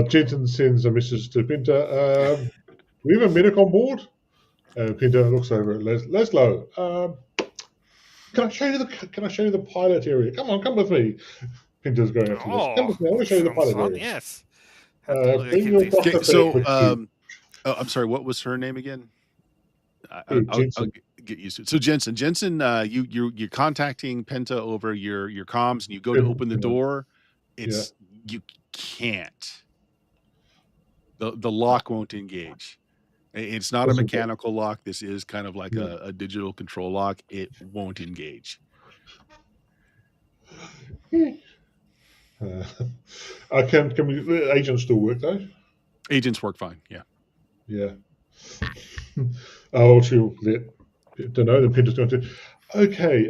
Jensen sends a message to Pinta. Do we have a medic on board? Pinta looks over at Laszlo. Can I show you the pilot area? Come with me. Pinta's going after this. Come with me. I want to show you the pilot area. Yes. Bring your doctor I'm sorry. What was her name again? I'll get used to it. So Jensen, you're contacting Penta over your comms, and you go to open the door. You can't. The lock won't engage. It's not a mechanical lock. This is kind of like a digital control lock. It won't engage. Can we? Agents still work though. Agents work fine. Yeah. Oh, she'll let to know that Pinter's going to. Okay,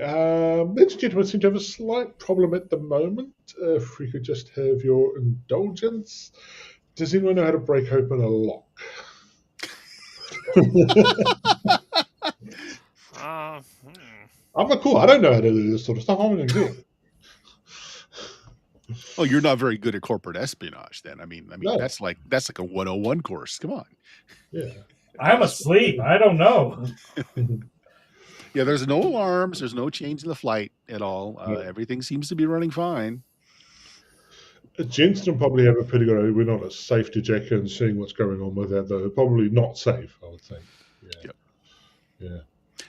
ladies and gentlemen, seem to have a slight problem at the moment. If we could just have your indulgence. Does anyone know how to break open a lock? I'm not cool. I don't know how to do this sort of stuff. I'm an exec. Oh, you're not very good at corporate espionage, then. I mean, no. that's like a 101 course. Come on. Yeah. I'm asleep. I don't know. Yeah, there's no alarms. There's no change in the flight at all. Everything seems to be running fine. Jensen probably have a pretty good idea. We're not safe to jack in, seeing what's going on with that, though. Probably not safe, I would think. Yeah.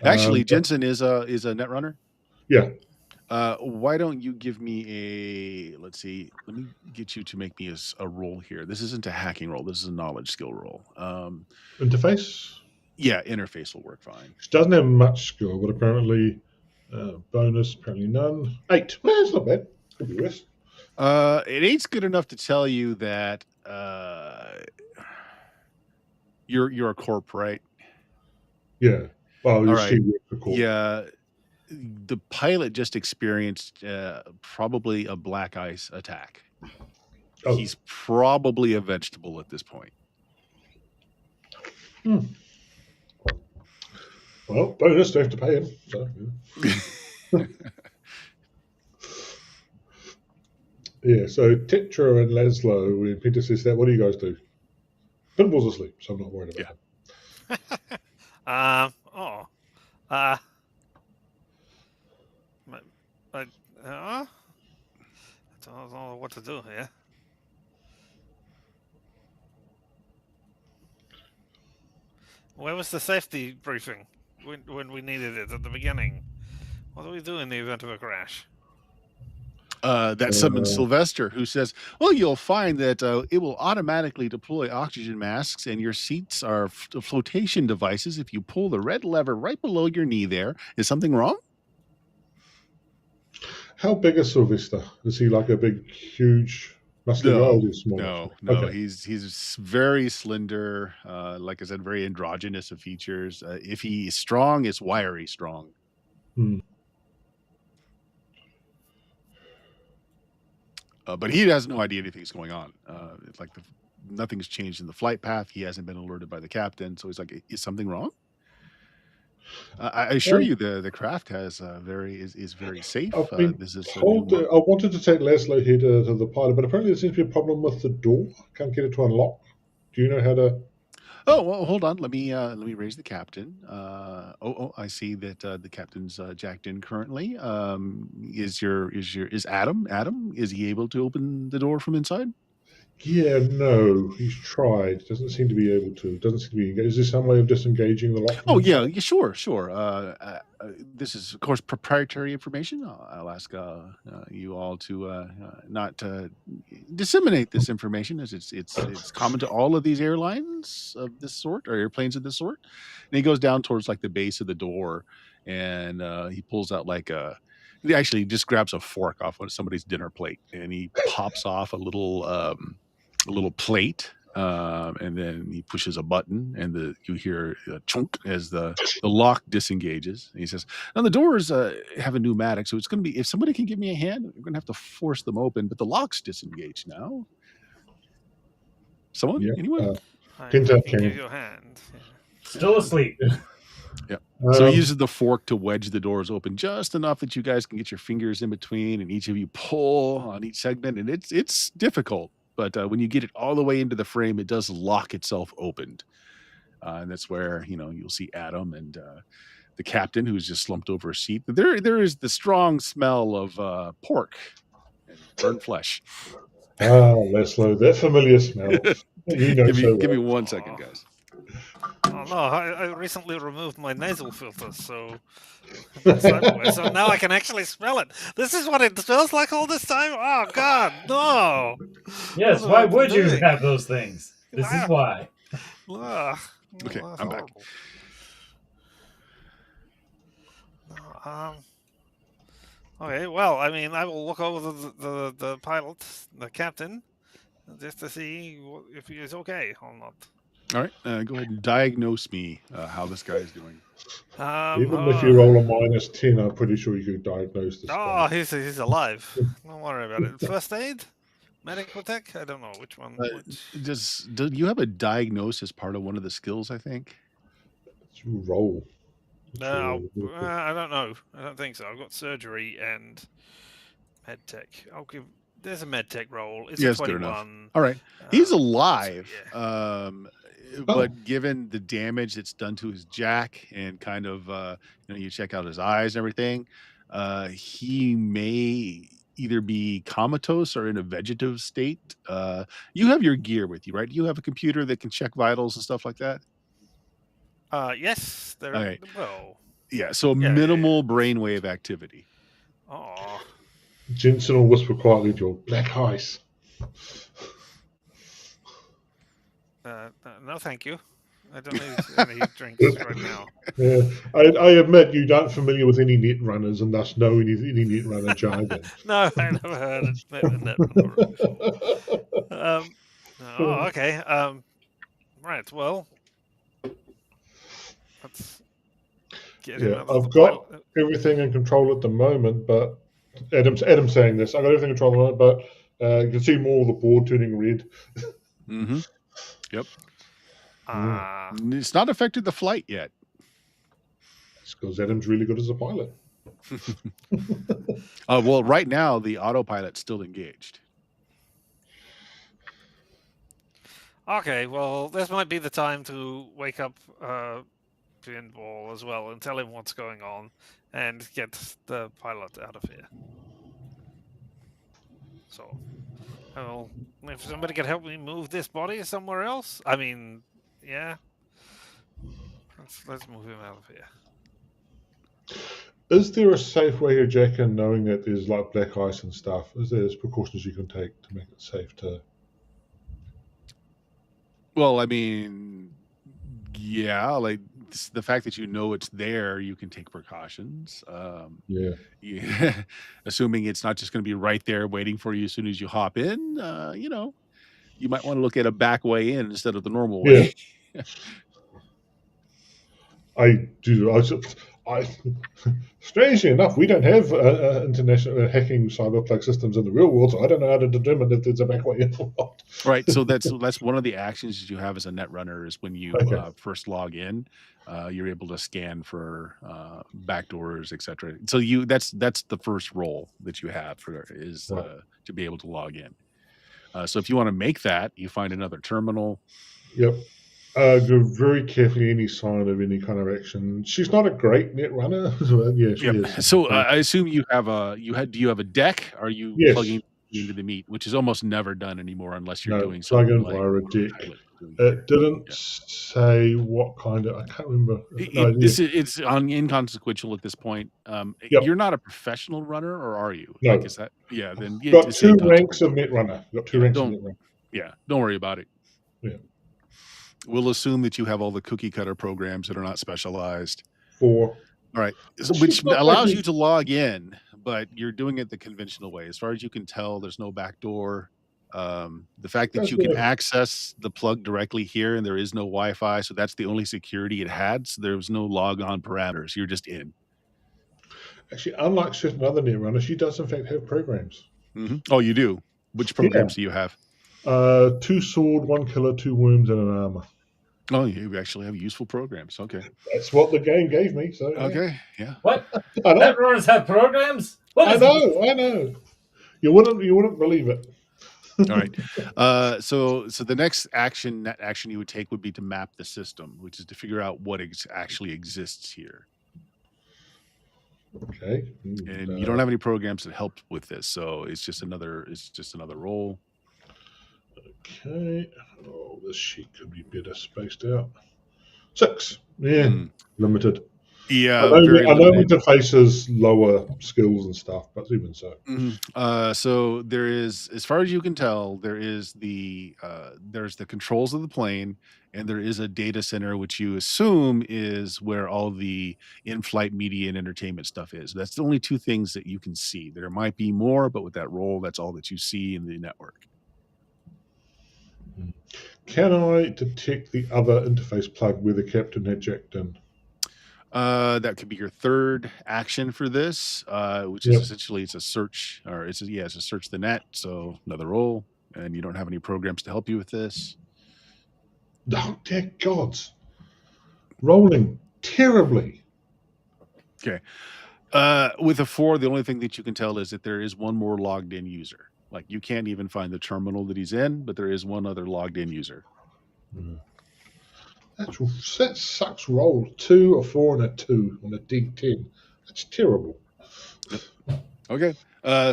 Actually, Jensen is a netrunner. Yeah. Why don't you give me let's see. Let me get you to make me a roll here. This isn't a hacking roll. This is a knowledge skill roll. Interface? Yeah, interface will work fine. She doesn't have much skill, but apparently bonus, apparently none. 8. Well, that's not bad. Could be worse. It ain't good enough to tell you that you're a corp, right? Yeah. Well, all right. Corp. Yeah. The pilot just experienced probably a black ice attack. Oh. He's probably a vegetable at this point. Well, bonus, don't have to pay him. So, yeah. So Tetra and Laszlo, when Peter says that, what do you guys do? Pinball's asleep, so I'm not worried about that. I don't know what to do here. Where was the safety briefing when we needed it at the beginning? What do we do in the event of a crash? That's someone Sylvester who says, "Well, you'll find that it will automatically deploy oxygen masks, and your seats are flotation devices. If you pull the red lever right below your knee, there is something wrong." How big is Sylvester? Is he like a big, huge, muscly guy, or is he small? No. Okay. He's very slender. Like I said, very androgynous of features. If he is strong, it's wiry strong. Hmm. But he has no idea anything's going on. It's like nothing's changed in the flight path. He hasn't been alerted by the captain, so he's like, "Is something wrong?" I assure you, the craft is very safe. I've been This is a told new that I wanted to take Laszlo here to the pilot, but apparently there seems to be a problem with the door. Can't get it to unlock. Do you know how to? Oh, well, hold on. Let me raise the captain. I see that the captain's jacked in currently. Is Adam? Is he able to open the door from inside? Yeah, no, he's tried. Doesn't seem to be able to. Doesn't seem to be engaged. Is there some way of disengaging the lock from Oh inside? yeah, sure. This is of course proprietary information. I'll ask you all to not disseminate this information, as it's common to all of these airlines of this sort or airplanes of this sort. And he goes down towards like the base of the door, and he pulls out like he actually just grabs a fork off of somebody's dinner plate, and he pops off a little plate, and then he pushes a button, and you hear a chunk as the lock disengages. And he says, "Now the doors have a pneumatic, so it's going to be if somebody can give me a hand, we're going to have to force them open. But the lock's disengaged now. Someone, Yeah. anyone?" I Pinta can give can. you a hand. Yeah. Still asleep. Yeah. So he Um, uses the fork to wedge the doors open just enough that you guys can get your fingers in between, and each of you pull on each segment, and it's difficult. But when you get it all the way into the frame, it does lock itself opened, and that's where you'll see Adam and the captain, who's just slumped over a seat. There is the strong smell of pork and burnt flesh. Laszlo, that familiar smell. You know so Give me well. 1 second, guys. Oh no, I recently removed my nasal filters, so so now I can actually smell it. This is what it smells like all this time. Oh God, no! Yes, What why have I been would you doing? have those things? This is Ah, why. ugh. Okay, Oh, that's I'm back. horrible. No, okay, well, I mean, I will look over the pilot, the captain, just to see if he is okay or not. All right, go ahead and diagnose me how this guy is doing. Even if you roll a -10, I'm pretty sure you could diagnose this Oh, guy. he's alive. Don't worry about it. First aid, medical tech. I don't know which one. Do you have a diagnose as part of one of the skills? I think. Let's roll. No, I don't know. I don't think so. I've got surgery and med tech. I'll give. There's a med tech roll. It's Yeah, a it's good enough. 21. All right, he's So, alive. yeah. But given the damage that's done to his jack and kind of you check out his eyes and everything, he may either be comatose or in a vegetative state. You have your gear with you, right? You have a computer that can check vitals and stuff like that. Yes. There. Okay. Well. Yeah, so Yeah, minimal brainwave activity. Oh. Jensen will whisper quietly to you, black ice. No, thank you. I don't need any drinks right now. Yeah, I admit you aren't familiar with any net runners and thus know any net runner jargon. No, I never heard it. Net runner before. Oh, okay. Right. Well, let's get him Yeah, out of I've the got pilot. everything in control at the moment, but Adam's saying this. I've got everything in control at the moment, but you can see more of the board turning red. Mm-hmm. Yep. Ah. It's not affected the flight yet. It's because Adam's really good as a pilot. Well, right now the autopilot's still engaged. Okay, well, this might be the time to wake up Pinball as well and tell him what's going on and get the pilot out of here. So, well, if somebody could help me move this body somewhere else, I mean, yeah. Let's move him out of here. Is there a safe way here, Jack, in knowing that there's like black ice and stuff? Is there precautions you can take to make it safe to? Well, I mean, yeah, like the fact that you know it's there, you can take precautions. Yeah. Yeah, assuming it's not just going to be right there waiting for you as soon as you hop in. You might want to look at a back way in instead of the normal way. I do. I strangely enough, we don't have international hacking cyberplug systems in the real world, so I don't know how to determine if there's a back way in or not. Right. So that's one of the actions that you have as a net runner is when you Okay. first log in, you're able to scan for backdoors, etc. So that's the first role that you have Right. to be able to log in. So if you want to make that, you find another terminal. Yep. Go very carefully any sign of any kind of action. She's not a great net runner. Yeah, she is. So I assume you have do you have a deck? Are you Yes. plugging into the meat, which is almost never done anymore unless you're No, doing plug something in like via a what deck. Pilot is doing It here. didn't Yeah. say what kind of. I can't remember. It's inconsequential at this point. Yep. You're not a professional runner, or are you? No. Like, is that? Yeah. Then Got it's two ranks inconsequential. of net runner. Got two Yeah, ranks of net runner. Yeah, don't worry about it. Yeah. We'll assume that you have all the cookie cutter programs that are not specialized. For All right, Well, which she's not allows like you to log in, but you're doing it the conventional way. As far as you can tell, there's no backdoor. The fact that That's you can right. access the plug directly here and there is no Wi-Fi, so that's the only security it had. So there was no log on parameters. You're just in. Actually, unlike certain other net runners, she does in fact have programs. Oh, you do? Which programs do you have? 2 sword, 1 killer, 2 wounds, and an armor. Oh, you actually have useful programs. Okay. That's what the game gave me. So Okay. Yeah. What? I know. Net runners have programs? What I is know. You wouldn't believe it. All right. So the next net action you would take would be to map the system, which is to figure out what actually exists here. Okay. And you don't have any programs that help with this, so it's just another roll. Okay. Oh, this sheet could be better spaced out. 6. Yeah. Limited. Yeah, I know interfaces lower skills and stuff, but even so. So there is, as far as you can tell, there's the controls of the plane, and there is a data center, which you assume is where all the in-flight media and entertainment stuff is. That's the only 2 things that you can see. There might be more, but with that roll, that's all that you see in the network. Can I detect the other interface plug where the captain had jacked in? That could be your third action for this, which is essentially it's a search, or it's a search the net. So another roll, and you don't have any programs to help you with this. Oh, dear gods. Rolling terribly. Okay. With a 4, the only thing that you can tell is that there is one more logged in user. Like, you can't even find the terminal that he's in, but there is one other logged in user. That sucks. Roll 2, a 4, and a 2 on a D10. That's terrible. Okay.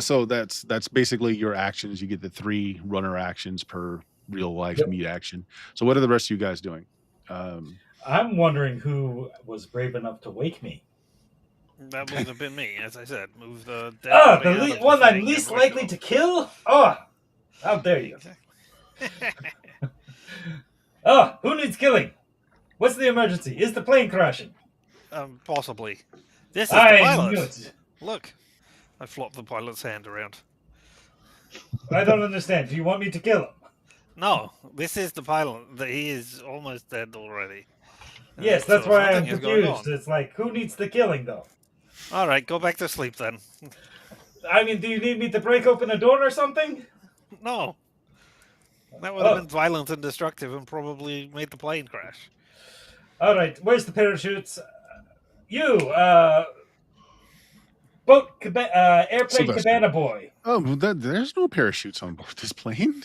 So that's basically your actions. You get the 3 runner actions per real life meat action. So what are the rest of you guys doing? I'm wondering who was brave enough to wake me. That would have been me, as I said. Move the dead the one I'm least likely to kill? Oh, how dare you. Oh, who needs killing? What's the emergency? Is the plane crashing? Possibly. This is the pilot. Look, I flopped the pilot's hand around. I don't understand. Do you want me to kill him? No, this is the pilot. He is almost dead already. Yes, that's why I'm confused. It's like, who needs the killing, though? All right, go back to sleep then. I mean, do you need me to break open a door or something? No. That would have been violent and destructive and probably made the plane crash. All right, where's the parachutes? Airplane cabana boy. Oh, there's no parachutes on board this plane.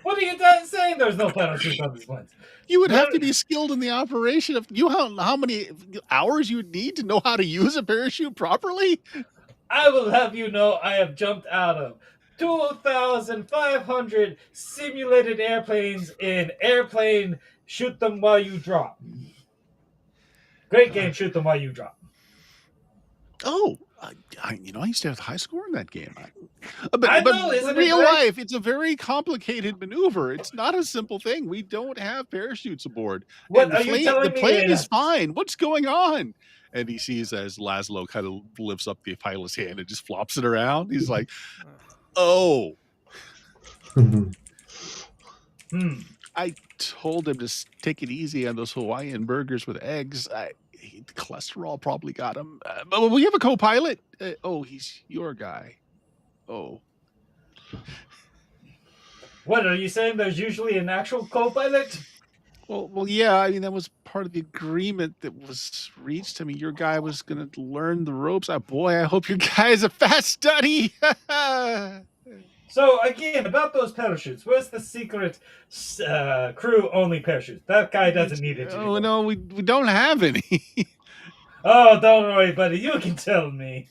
What are you saying? There's no parachutes on this plane. You would have to be skilled in the operation of how many hours you would need to know how to use a parachute properly. I will have you know I have jumped out of 2,500 simulated airplanes in airplane shoot them while you drop. Great game. Shoot them while you drop. Oh, I used to have the high score in that game. But I know, isn't it real great? life, it's a very complicated maneuver. It's not a simple thing. We don't have parachutes aboard. What And are you telling the me? plane is fine. What's going on? And he sees as Laszlo kind of lifts up the pilot's hand and just flops it around. He's like, oh. I told him to take it easy on those Hawaiian burgers with eggs. The cholesterol probably got him. But we have a co-pilot. Oh, he's your guy. Oh. What are you saying? There's usually an actual co-pilot? Well, yeah. I mean, that was part of the agreement that was reached. I mean, your guy was going to learn the ropes. Boy, I hope your guy is a fast study. So again, about those parachutes, where's the secret crew-only parachute? That guy doesn't need it anymore. Oh no, we don't have any. Oh, don't worry, buddy. You can tell me.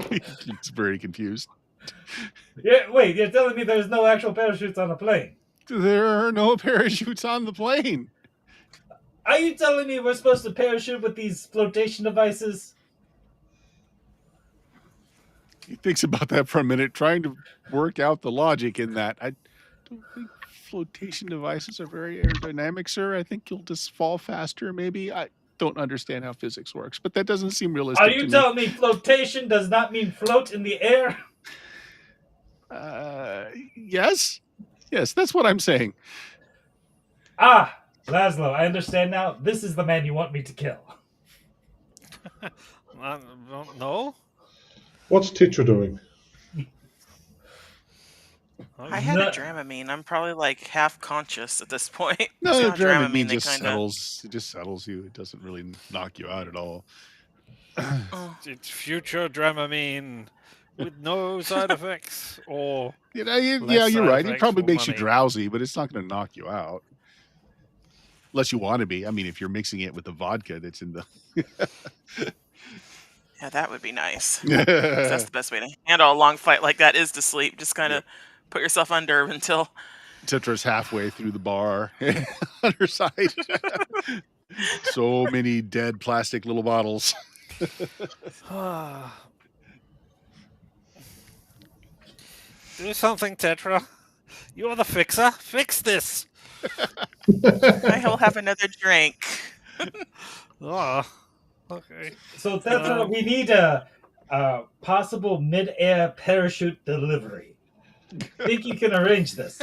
He's very confused. Yeah, wait. You're telling me there's no actual parachutes on a plane? There are no parachutes on the plane. Are you telling me we're supposed to parachute with these flotation devices? He thinks about that for a minute, trying to work out the logic in that. I don't think flotation devices are very aerodynamic, sir. I think you'll just fall faster, maybe. I don't understand how physics works, but that doesn't seem realistic Are you telling me flotation does not mean float in the air? Yes. Yes, that's what I'm saying. Ah, Laszlo, I understand now. This is the man you want me to kill. No? What's Titra doing? I had a Dramamine. I'm probably like half conscious at this point. No, Dramamine just settles. It just settles you. It doesn't really knock you out at all. It's future Dramamine with no side effects, or yeah, you're right. It probably makes you drowsy, but it's not going to knock you out, unless you want to be. I mean, if you're mixing it with the vodka that's in the. Yeah, that would be nice. That's the best way to handle a long fight like that, is to sleep. Just kind of put yourself under until Titra's halfway through the bar on her side. So many dead plastic little bottles. Do something, Tetra. You're the fixer. Fix this. I'll have another drink. Okay. So Tetra, we need a possible mid-air parachute delivery. Think you can arrange this?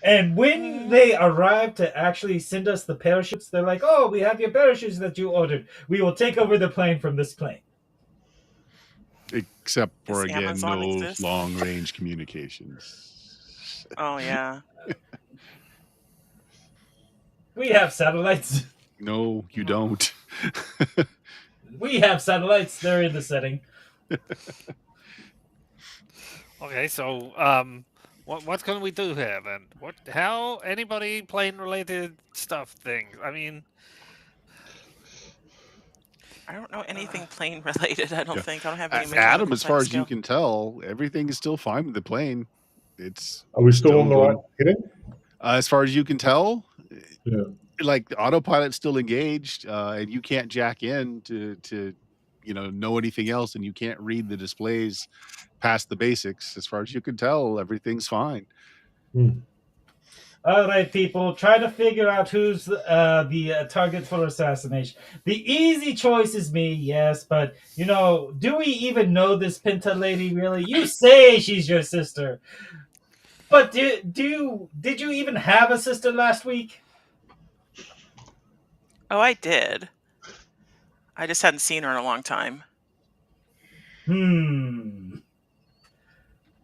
And when they arrive to actually send us the parachutes, they're like, "Oh, we have your parachutes that you ordered. We will take over the plane from this plane." Except for, Does again, Amazon no exist? long-range communications. Oh, yeah. We have satellites. No, you don't. We have satellites. They're in the setting. Okay, so what can we do here then? How anybody plane related stuff things? I mean, I don't know anything plane related. I don't think. I don't have any. Adam, as far as you can tell, everything is still fine with the plane. Are we still on the right heading? As far as you can tell, yeah. Like the autopilot's still engaged, and you can't jack in to know anything else, and you can't read the displays past the basics. As far as you can tell, everything's fine. All right, people, try to figure out who's the target for assassination. The easy choice is me, yes, but do we even know this Pinta lady really? You say she's your sister, but did you even have a sister last week? Oh, I did. I just hadn't seen her in a long time.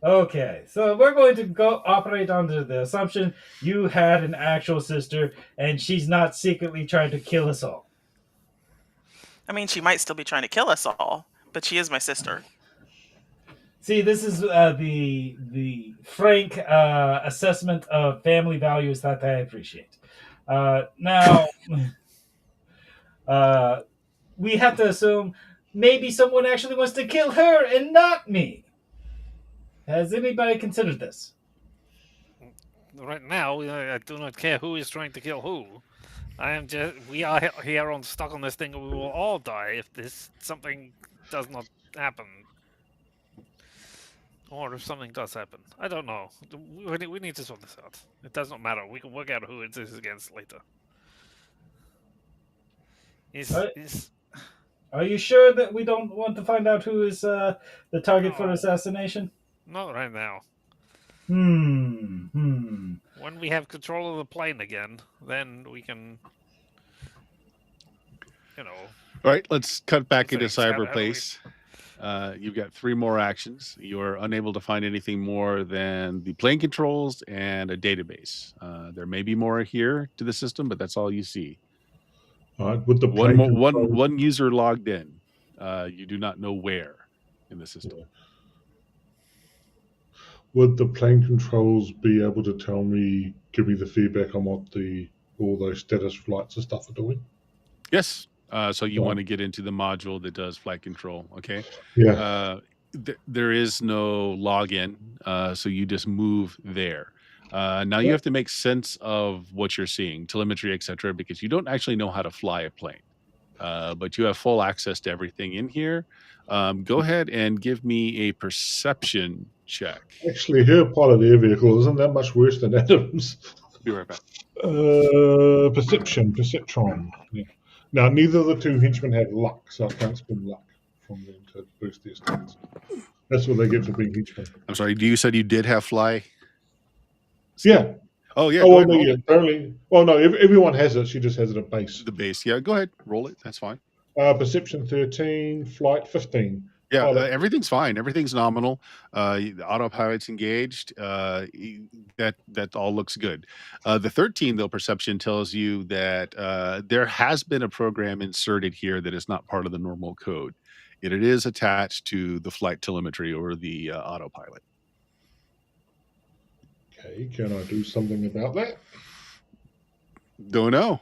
Okay, so we're going to go operate under the assumption you had an actual sister, and she's not secretly trying to kill us all. I mean, she might still be trying to kill us all, but she is my sister. See, this is the frank assessment of family values that I appreciate. Now, we have to assume maybe someone actually wants to kill her and not me. Has anybody considered this? Right now, I do not care who is trying to kill who. We are here on stuck on this thing, and we will all die if something does not happen. Or if something does happen. I don't know. We need to sort this out. It does not matter. We can work out who it is against later. Are you sure that we don't want to find out who is the target for No. assassination? Not right now. When we have control of the plane again, then we can, All right, let's cut back into things. How do cyberplace. You've got 3 more actions. You're unable to find anything more than the plane controls and a database. There may be more here to the system, but that's all you see. All right, with the One plane one user logged in. You do not know where in the system. Yeah. Would the plane controls be able to give me the feedback on what all those status flights and stuff are doing? Yes. So you Right. want to get into the module that does flight control, okay? Yeah. There is no login, so you just move there. Now you have to make sense of what you're seeing, telemetry, etc., because you don't actually know how to fly a plane. But you have full access to everything in here. Go ahead and give me a perception check. Actually, her pilot air vehicle isn't that much worse than Adam's. Be right back. Perception. Yeah. Now, neither of the 2 henchmen have luck, so I can't spend luck from them to boost their stats. That's what they get for being henchmen. I'm sorry. You said you did have fly? Yeah. Oh, yeah. Oh, Go well, ahead, no, roll yeah, it. apparently. Well, no, everyone has it. She just has it at base. The base. Yeah, go ahead. Roll it. That's fine. Perception 13, flight 15. Yeah, everything's fine. Everything's nominal. The autopilot's engaged. That all looks good. The 13, though, perception tells you that there has been a program inserted here that is not part of the normal code. It is attached to the flight telemetry or the autopilot. Okay, can I do something about that? Don't know.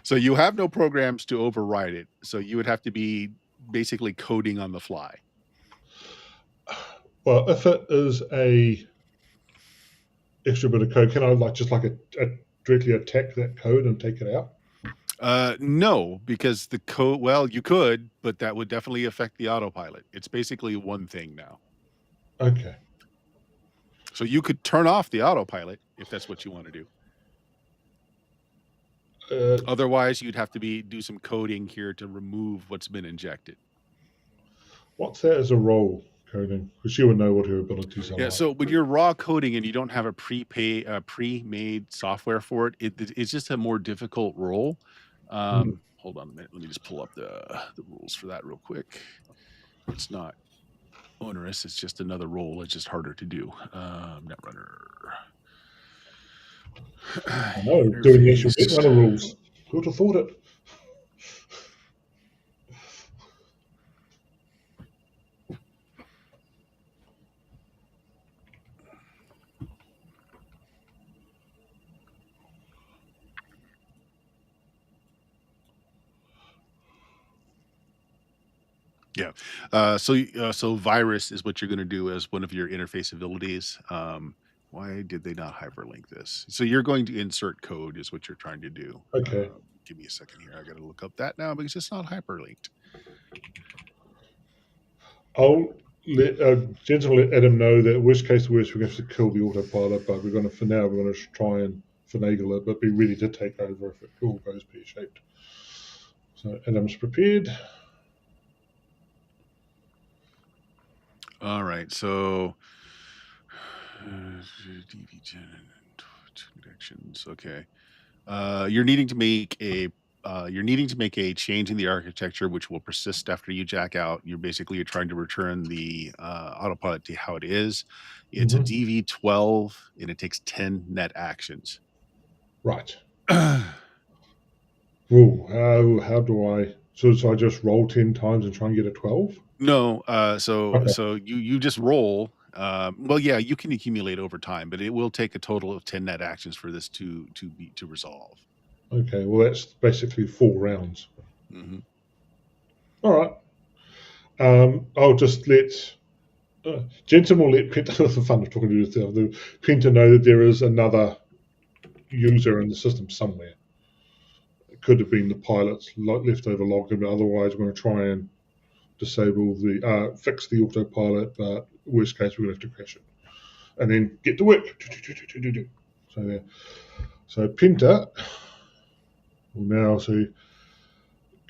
So you have no programs to override it. So you would have to be basically coding on the fly. Well, if it is a extra bit of code, can I directly attack that code and take it out? No, because the code, well, you could, but that would definitely affect the autopilot. It's basically one thing now. Okay. So you could turn off the autopilot if that's what you want to do. Otherwise, you'd have to do some coding here to remove what's been injected. What's that as a role coding? Because she would know what her abilities are. Yeah, so when you're raw coding and you don't have a pre-made software for it, it's just a more difficult role. Hold on a minute. Let me just pull up the rules for that real quick. It's not onerous. It's just another role. It's just harder to do. Netrunner. I know, doing the actual Netrunner rules. Who would have thought it? Yeah. So virus is what you're going to do as one of your interface abilities. Why did they not hyperlink this? So you're going to insert code is what you're trying to do. Okay. Give me a second here. I got to look up that now because it's not hyperlinked. I'll gentlemen let Adam know that worst case worst, we're going to have to kill the autopilot, but we're going to try and finagle it, but be ready to take over if it all goes pear-shaped. So Adam's prepared. All right, so connections. Okay, you're needing to make a change in the architecture, which will persist after you jack out. You're trying to return the autopilot to how it is. It's a DV12, and it takes 10 net actions. Right. Whoa, how do I? So I just roll 10 times and try and get a 12? No, so you just roll. Well, yeah, you can accumulate over time, but it will take a total of 10 net actions for this to resolve. Okay, well that's basically 4 rounds. Mm-hmm. All right. I'll just let Jensen will let Penta. The fun of talking to yourself. Penta know that there is another user in the system somewhere. It could have been the pilot's leftover login, but otherwise we're going to try and disable fix the autopilot, but worst case we're going to have to crash it. And then get to work. So there. So Pinta will now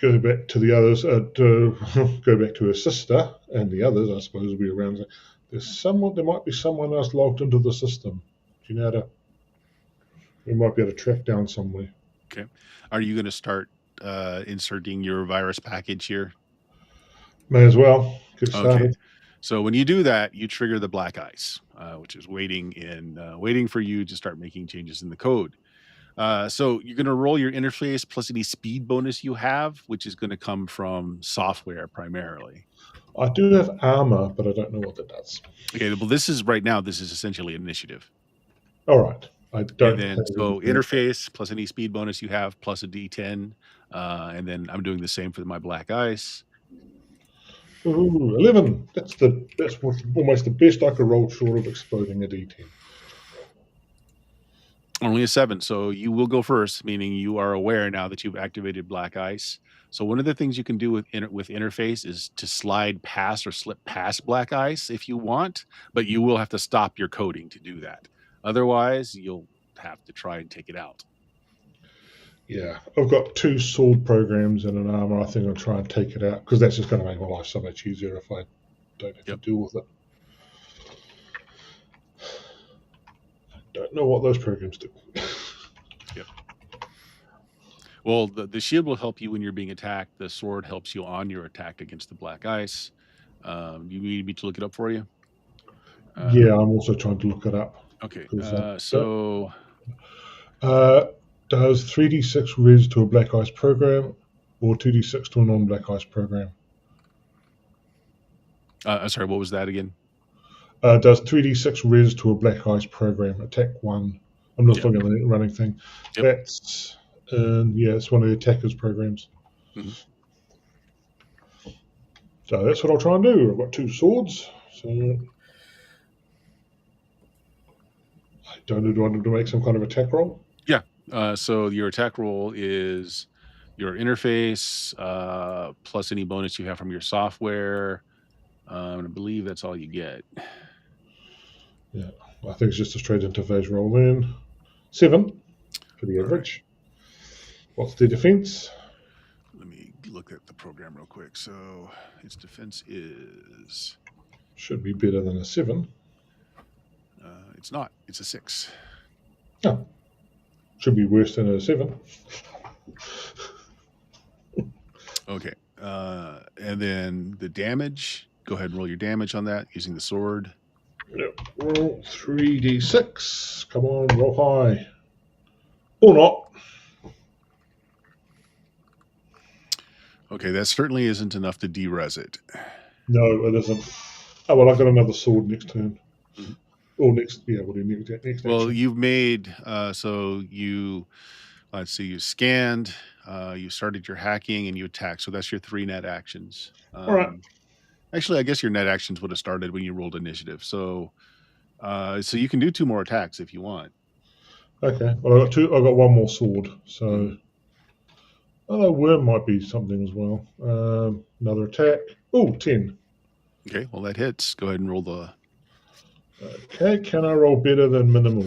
go back to the others, go back to her sister and the others, I suppose, will be around. There might be someone else logged into the system. Do you know we might be able to track down somewhere. Okay. Are you going to start inserting your virus package here? May as well get started. Okay. So when you do that, you trigger the black ice, which is waiting for you to start making changes in the code. So you're going to roll your interface plus any speed bonus you have, which is going to come from software primarily. I do have armor, but I don't know what that does. Okay, well, this is essentially initiative. All right. I don't. And then so interface plus any speed bonus you have plus a D10, and then I'm doing the same for my black ice. Ooh, 11. That's almost the best I could roll short of exploding a D10. Only a 7, so you will go first, meaning you are aware now that you've activated black ice. So one of the things you can do with interface is to slide past or slip past black ice if you want, but you will have to stop your coding to do that. Otherwise, you'll have to try and take it out. Yeah, I've got 2 sword programs and an armor. I think I'll try and take it out because that's just going to make my life so much easier if I don't have to deal with it. I don't know what those programs do. Yep. Well, the shield will help you when you're being attacked. The sword helps you on your attack against the black ice. You need me to look it up for you? Yeah, I'm also trying to look it up. Okay, does 3d6 res to a black ice program or 2d6 to a non-black ice program? Sorry, what was that again? Does 3d6 res to a black ice program? Attack 1. I'm just looking at the running thing. Yep. That's it's one of the attackers programs. Mm-hmm. So that's what I'll try and do. I've got 2 swords, so I don't know. Do I need to make some kind of attack roll? Yeah. So your attack roll is your interface plus any bonus you have from your software. And I believe that's all you get. Yeah, I think it's just a straight interface roll then. 7 for the average. Right. What's the defense? Let me look at the program real quick. So its defense is... Should be better than a 7. It's not. It's a 6. Oh. Should be worse than a 7. Okay. And then the damage. Go ahead and roll your damage on that using the sword. Yep. Roll 3d6. Come on, roll high. Or not. Okay, that certainly isn't enough to de-res it. No, it isn't. Oh, well, I've got another sword next turn. Mm-hmm. Or next, we'll do next Well, action. You've made, so you, let's see, you scanned, you started your hacking, and you attacked. So that's your 3 net actions. All right. Actually, I guess your net actions would have started when you rolled initiative. So so you can do 2 more attacks if you want. Okay. Well, I've got 1 more sword. So, although worm might be something as well. Another attack. Oh, 10. Okay, well, that hits. Go ahead and roll the... Okay, can I roll better than minimal?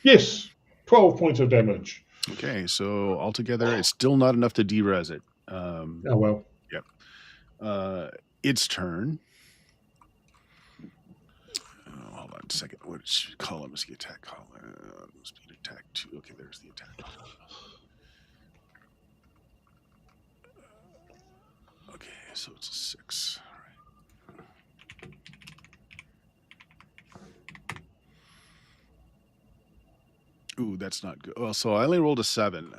Yes, 12 points of damage. Okay, so altogether, it's still not enough to de-res it. Oh, well. Yep. Its turn. Hold on a second. Which column is the attack column? Speed attack 2. Okay, there's the attack column. Okay, so it's a 6. Ooh, that's not good. Well, so I only rolled a 7.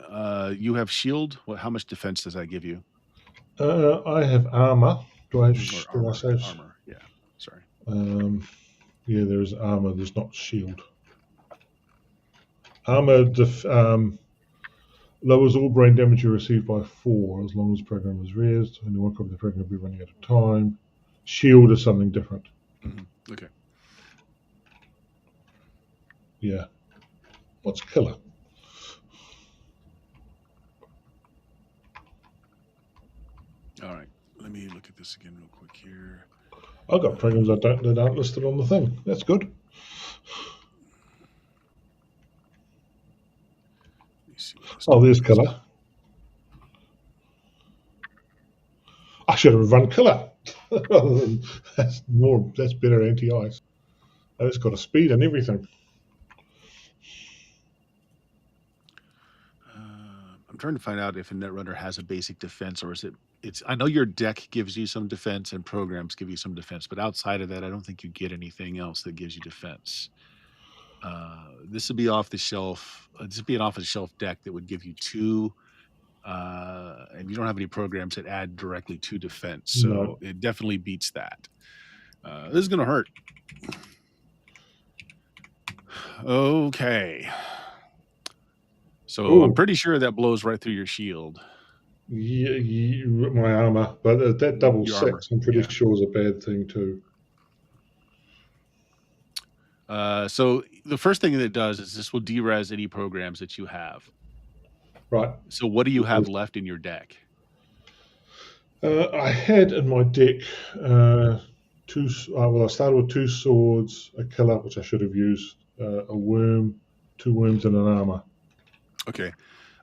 You have shield. How much defense does that give you? I have armor. Do I have armor? Yeah. Sorry. Yeah, there's armor. There's not shield. Armor lowers all brain damage you receive by 4 as long as the program is raised. Only 1 copy of the program will be running at a time. Shield is something different. Mm-hmm. Okay. Yeah. What's killer? All right. Let me look at this again real quick here. I've got programs that aren't listed on the thing. That's good. Let me see what this Oh, there's is. killer. I should have run killer. That's better anti-ice. Oh, it's got a speed and everything. I'm trying to find out if a Netrunner has a basic defense, or is it's I know your deck gives you some defense and programs give you some defense, but outside of that, I don't think you get anything else that gives you defense. This would be off the shelf. This would be an off the shelf deck that would give you 2, and you don't have any programs that add directly to defense, so No. it definitely beats that. This is gonna hurt. Okay. So Ooh. I'm pretty sure that blows right through your shield. Yeah, my armor, but that double Your 6, armor, I'm pretty yeah. sure is a bad thing too. So the first thing that it does is this will derez any programs that you have. Right. So what do you have left in your deck? I had in my deck 2. Well, I started with 2 swords, a killer, which I should have used, a worm, 2 worms, and an armor. Okay.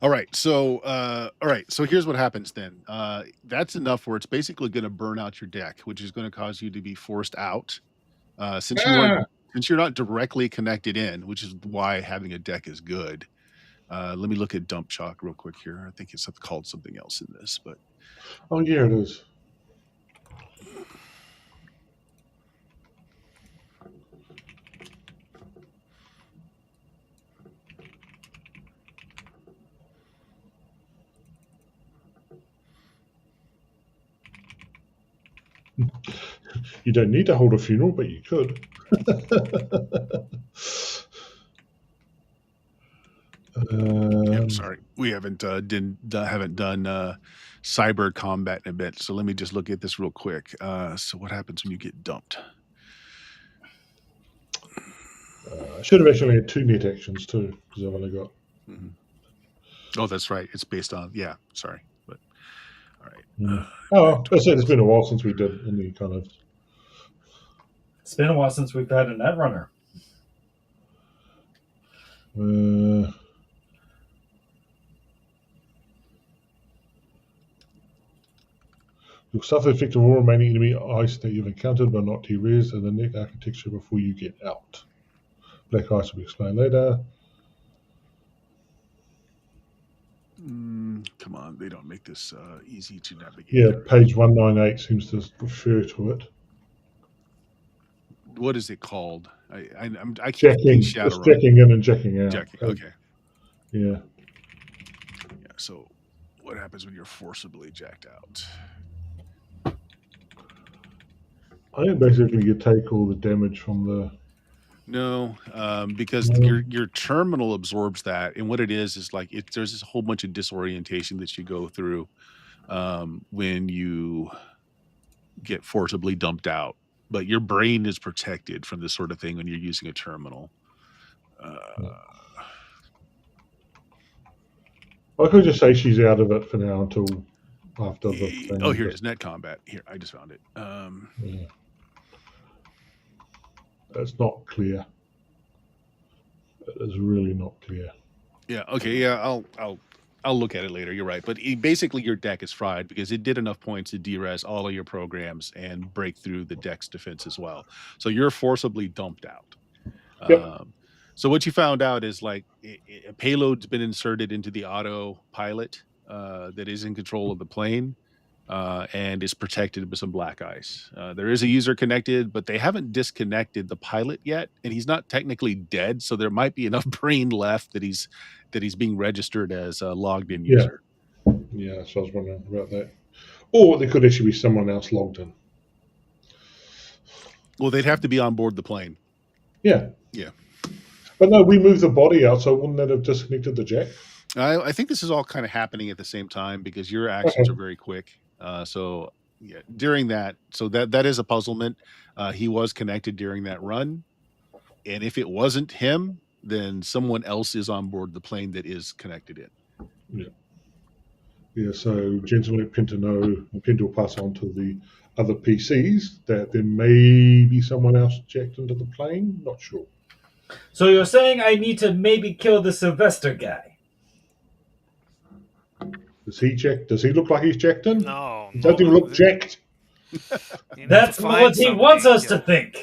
All right. So here's what happens then. That's enough where it's basically going to burn out your deck, which is going to cause you to be forced out. Since you're not directly connected in, which is why having a deck is good. Let me look at dump shock real quick here. I think it's called something else in this, but Oh yeah, it is. You don't need to hold a funeral, but you could. Sorry, we haven't done cyber combat in a bit. So let me just look at this real quick. So what happens when you get dumped? I should have actually had 2 net actions too, because I've only got. Mm-hmm. Oh, that's right. It's based on Sorry, but all right. I said it's been a while since we did any kind of. It's been a while since we've had a Netrunner. You'll suffer the effect of all remaining enemy ice that you've encountered, but not T-res, and the net architecture before you get out. Black ice will be explained later. Come on, they don't make this easy to navigate. Yeah, page 198 seems to refer to it. What is it called? I keep Jacking. It's jacking in and jacking out. Jacking. Okay. Yeah. Yeah. So, what happens when you're forcibly jacked out? I think basically you take all the damage from the. No, because your terminal absorbs that, and what it is like there's this whole bunch of disorientation that you go through when you get forcibly dumped out. But your brain is protected from this sort of thing when you're using a terminal. I could just say she's out of it for now until after the thing. Oh, here it is, net combat. Here, I just found it. Yeah. It's not clear. It is really not clear. Yeah. Okay. Yeah. I'll look at it later. You're right. But basically, your deck is fried because it did enough points to derez all of your programs and break through the deck's defense as well. So you're forcibly dumped out. Yep. So what you found out is like a payload's been inserted into the autopilot that is in control of the plane and is protected with some black ice. There is a user connected, but they haven't disconnected the pilot yet, and he's not technically dead. So there might be enough brain left that he's being registered as a logged in user. Yeah, so I was wondering about that. Or there could actually be someone else logged in. Well, they'd have to be on board the plane. Yeah. Yeah. But no, we moved the body out, so wouldn't that have disconnected the jack? I think this is all kind of happening at the same time because your actions are very quick. So yeah, during that, so that is a puzzlement. He was connected during that run, and if it wasn't him, then someone else is on board the plane that is connected in. Yeah, so gentlemen at Pinto know, and Pinto will pass on to the other PCs that there may be someone else jacked into the plane. Not sure. So you're saying I need to maybe kill the Sylvester guy? Does he jack? Does he look like he's jacked in? No, He doesn't even look jacked. That's what he wants us to think.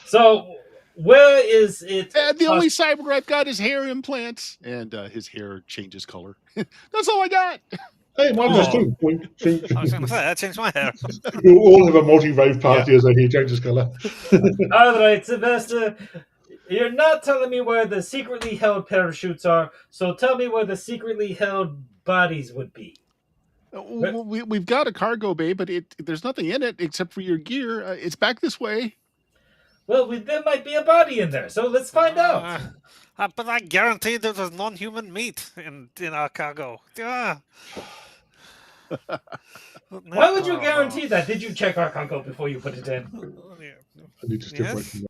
So where is it? And the only cyber I've got is hair implants, and his hair changes color. That's all I got. Hey, mine does too. I was going to say, that changed my hair. We'll all have a multi-rave party as our hair changes colour. All right, Sylvester. You're not telling me where the secretly held parachutes are, so tell me where the secretly held bodies would be. We've got a cargo bay, but there's nothing in it except for your gear. It's back this way. Well, there might be a body in there, so let's find out. But I guarantee that there's non-human meat in our cargo. Why would you guarantee that? Did you check our cargo before you put it in? I need to step away from that.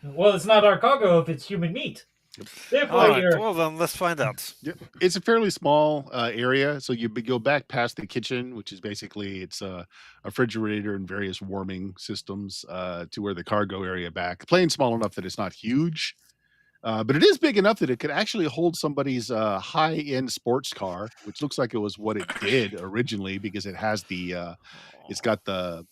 Well, it's not our cargo if it's human meat. Therefore, all right, well then, let's find out. Yep. It's a fairly small area, so you go back past the kitchen, which is basically it's a refrigerator and various warming systems to where the cargo area back. The plane's small enough that it's not huge, but it is big enough that it could actually hold somebody's high-end sports car, which looks like it was what it did originally because it has it's got the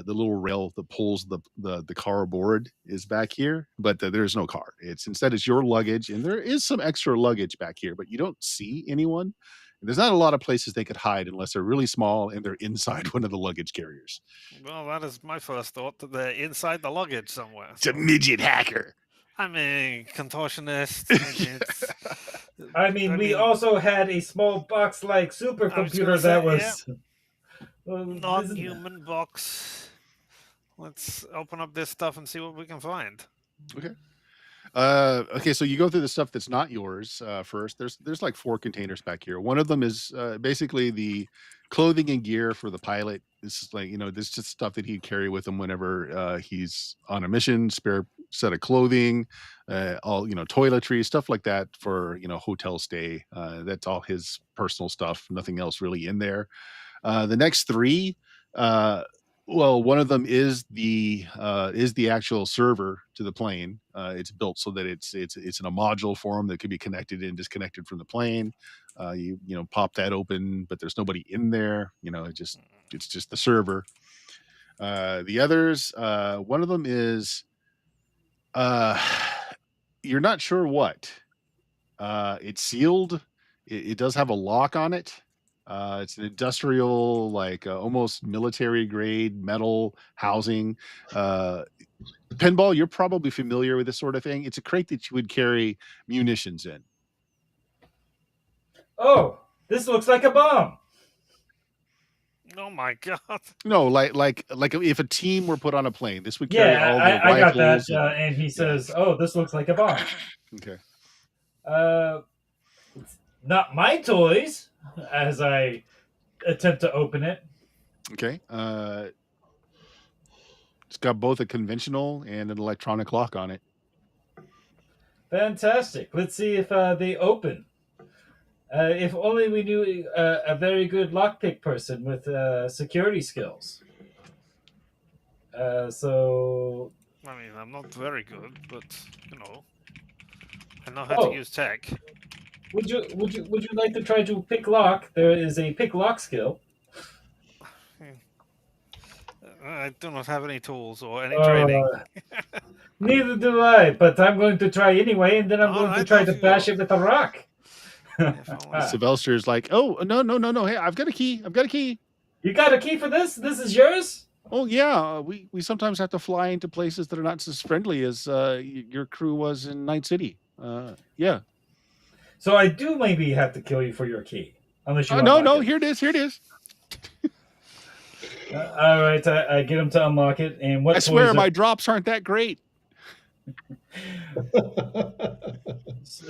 little rail that pulls the car aboard is back here, but there's no car. Instead it's your luggage, and there is some extra luggage back here, but you don't see anyone. And there's not a lot of places they could hide unless they're really small and they're inside one of the luggage carriers. Well, that is my first thought, that they're inside the luggage somewhere. It's a midget hacker. I mean, contortionist. we also had a small box-like supercomputer that was... non-human box. Let's open up this stuff and see what we can find. Okay. Okay, so you go through the stuff that's not yours first. There's like 4 containers back here. One of them is basically the clothing and gear for the pilot. This is like, this is just stuff that he'd carry with him whenever he's on a mission. Spare set of clothing, all toiletries, stuff like that for hotel stay. That's all his personal stuff. Nothing else really in there. The next 3, one of them is the actual server to the plane. It's built so that it's in a module form that could be connected and disconnected from the plane. You pop that open, but there's nobody in there. It's just the server. The others, one of them is you're not sure what. It's sealed. It does have a lock on it. It's an industrial, like almost military grade metal housing. Pinball, you're probably familiar with this sort of thing. It's a crate that you would carry munitions in. Oh, this looks like a bomb. Oh my god! No, like if a team were put on a plane, this would carry all the I got rifles. that. And he says, "Oh, this looks like a bomb." Okay. It's not my toys. As I attempt to open it. Okay. It's got both a conventional and an electronic lock on it. Fantastic. Let's see if they open. If only we knew a very good lockpick person with security skills. So... I mean, I'm not very good, but, I know how to use tech. Would you like to try to pick lock? There is a pick lock skill. I do not have any tools or any training. Neither do I, but I'm going to try anyway, and then I'm going to try to bash it with a rock. Sylvester's like, oh, no. Hey, I've got a key. You got a key for this? This is yours? Oh, yeah. We sometimes have to fly into places that are not as friendly as your crew was in Night City. Yeah. So I do maybe have to kill you for your key. Unless you no, here it is. All right, I get him to unlock it. And what I swear my drops aren't that great.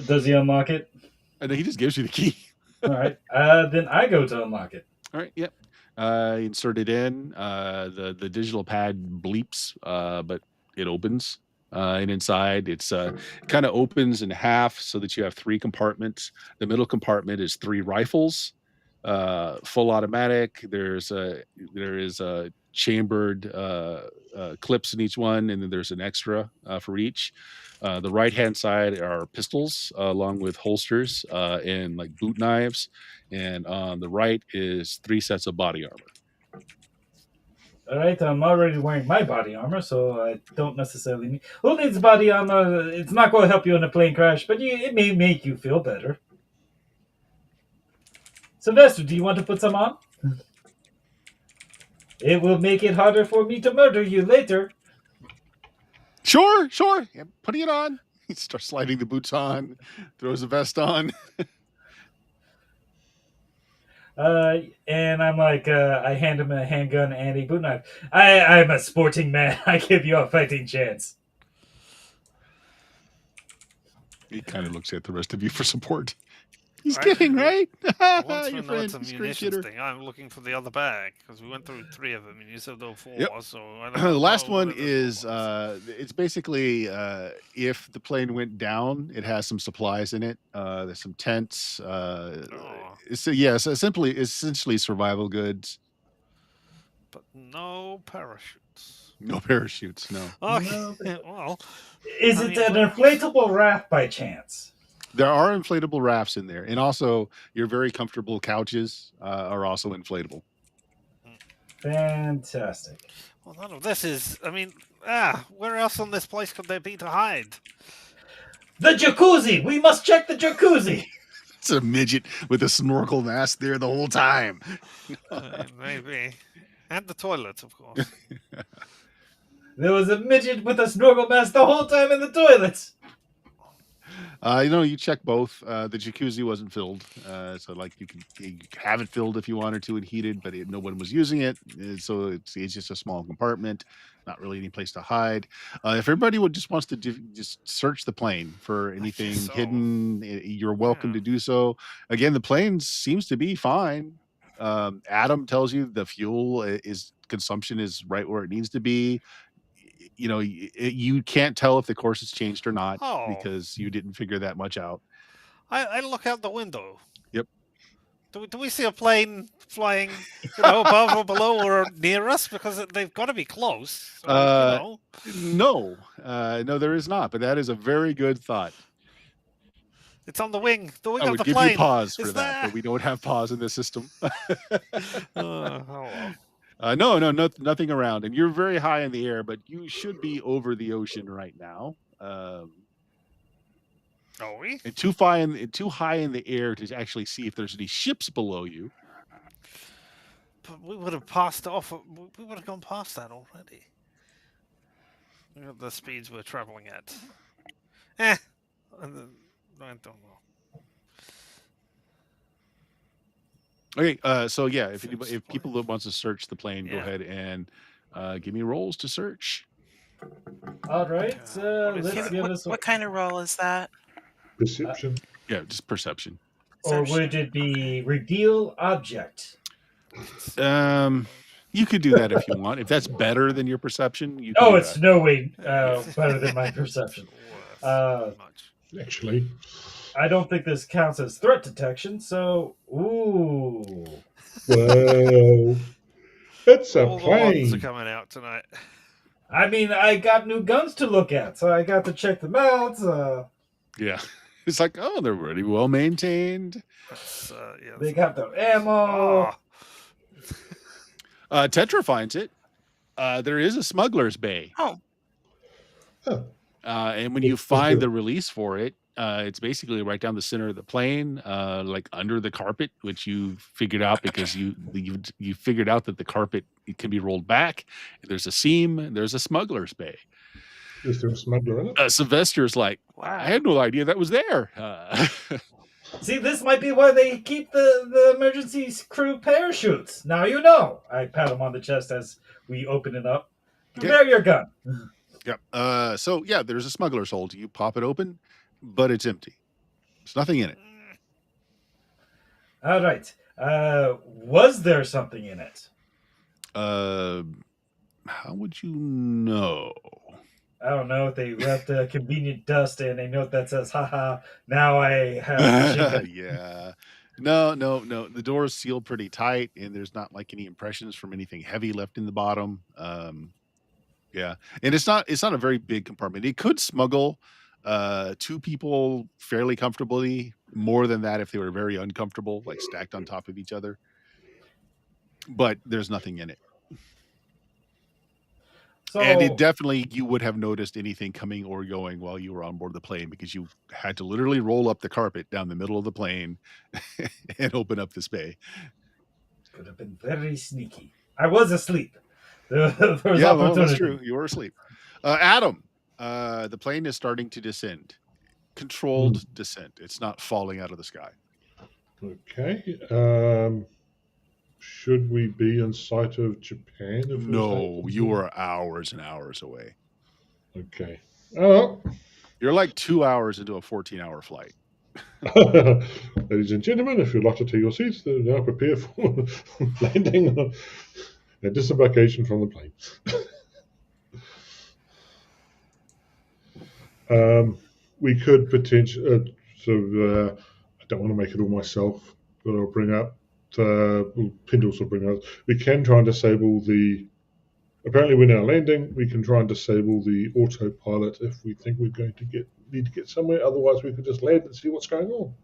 Does he unlock it? And then he just gives you the key. All right. Then I go to unlock it. All right, yep. Insert it in. The digital pad bleeps, but it opens. And inside, it's kind of opens in half so that you have 3 compartments. The middle compartment is 3 rifles, full automatic. There is a chambered clips in each one, and then there's an extra for each. The right hand side are pistols along with holsters and like boot knives, and on the right is 3 sets of body armor. All right, I'm already wearing my body armor, so I don't necessarily need. Who needs body armor? It's not going to help you in a plane crash, but it may make you feel better. Sylvester, do you want to put some on? It will make it harder for me to murder you later. Sure. Yeah, putting it on. He starts sliding the boots on, throws the vest on. And I'm like, I hand him a handgun and a boot knife. I'm a sporting man. I give you a fighting chance. He kind of looks at the rest of you for support. He's kidding, right? Once we Your know it's friend, a he's a great munitions kidder. thing, I'm looking for the other bag because we went through 3 of them and you said there were 4. Yep. So I don't The know last one whether is there's it's basically if the plane went down, it has some supplies in it. There's some tents. So yes, essentially survival goods. but no parachutes. No parachutes, no. Okay. No, Well, is I it mean, an well- inflatable raft by chance? There are inflatable rafts in there, and also your very comfortable couches are also inflatable. Fantastic. well, none of this is. I mean, where else on this place could there be to hide? The jacuzzi! We must check the jacuzzi! It's a midget with a snorkel mask there the whole time. Maybe. And the toilets, of course. There was a midget with a snorkel mask the whole time in the toilets. You check both. The jacuzzi wasn't filled, so like you can have it filled if you wanted to and heated, but no one was using it, so it's just a small compartment, not really any place to hide. If everybody just wants to just search the plane for anything so. hidden, you're welcome Yeah. to do so. Again, the plane seems to be fine. Adam tells you the fuel consumption is right where it needs to be. You can't tell if the course has changed or not because you didn't figure that much out. I look out the window. Yep. Do we see a plane flying, above or below or near us? Because they've got to be close. So, No, there is not. But that is a very good thought. It's on the wing. The wing I of would the give plane. you pause for It's that, there. but we don't have pause in the system. Well. No, nothing around, and you're very high in the air, but you should be over the ocean right now. Are we? And too high in the air to actually see if there's any ships below you. But we would have passed off. We would have gone past that already. Look at the speeds we're traveling at. I don't know. Okay, so yeah, if people that wants to search the plane, go ahead and give me rolls to search. All right, let's give us. What kind of roll is that? Perception. Yeah, just perception. Or would it be reveal object? You could do that if you want. If that's better than your perception, you can Oh, do it's that. no way better than my perception. Actually, I don't think this counts as threat detection, so ooh. well, it's a All the ones are plane. coming out tonight. I mean, I got new guns to look at, so I got to check them out. Yeah, it's like, oh, they're really well maintained. They got the ammo. Tetra finds it. There is a smuggler's bay. Oh. And when you find the release for it, it's basically right down the center of the plane, like under the carpet, which you figured out because you figured out that the carpet can be rolled back. There's a seam. There's a smuggler's bay. Is there a smuggler in it? Sylvester's like, I had no idea that was there. See, this might be why they keep the emergency crew parachutes. Now you know. I pat him on the chest as we open it up. Prepare your gun. Yep. So yeah, there's a smuggler's hold. You pop it open, but it's empty. There's nothing in it. All right. Was there something in it? How would you know? I don't know. They left a convenient dust and a note that says, haha, now I have a machine gun. Yeah. No, no, no. The door is sealed pretty tight, and there's not like any impressions from anything heavy left in the bottom. Yeah, and it's not a very big compartment. It could smuggle two people fairly comfortably. More than that if they were very uncomfortable, like stacked on top of each other. But there's nothing in it. And it So, definitely you would have noticed anything coming or going while you were on board the plane because you had to literally roll up the carpet down the middle of the plane and open up this bay. could have been very sneaky. I was asleep. There was Yeah, well, that's opportunity. true. You were asleep. Adam, the plane is starting to descend. Controlled descent. It's not falling out of the sky. Okay. Should we be in sight of Japan? If No, you are hours and hours away. Okay. Oh. You're like 2 hours into a 14-hour flight. Ladies and gentlemen, if you'd like to take your seats, they're now prepare for landing and disembarkation from the plane. We could potentially, I don't want to make it all myself, but I'll bring up, Pindles will bring up, we can try and disable apparently we're now landing, we can try and disable the autopilot if we think we're going to need to get somewhere, otherwise we could just land and see what's going on.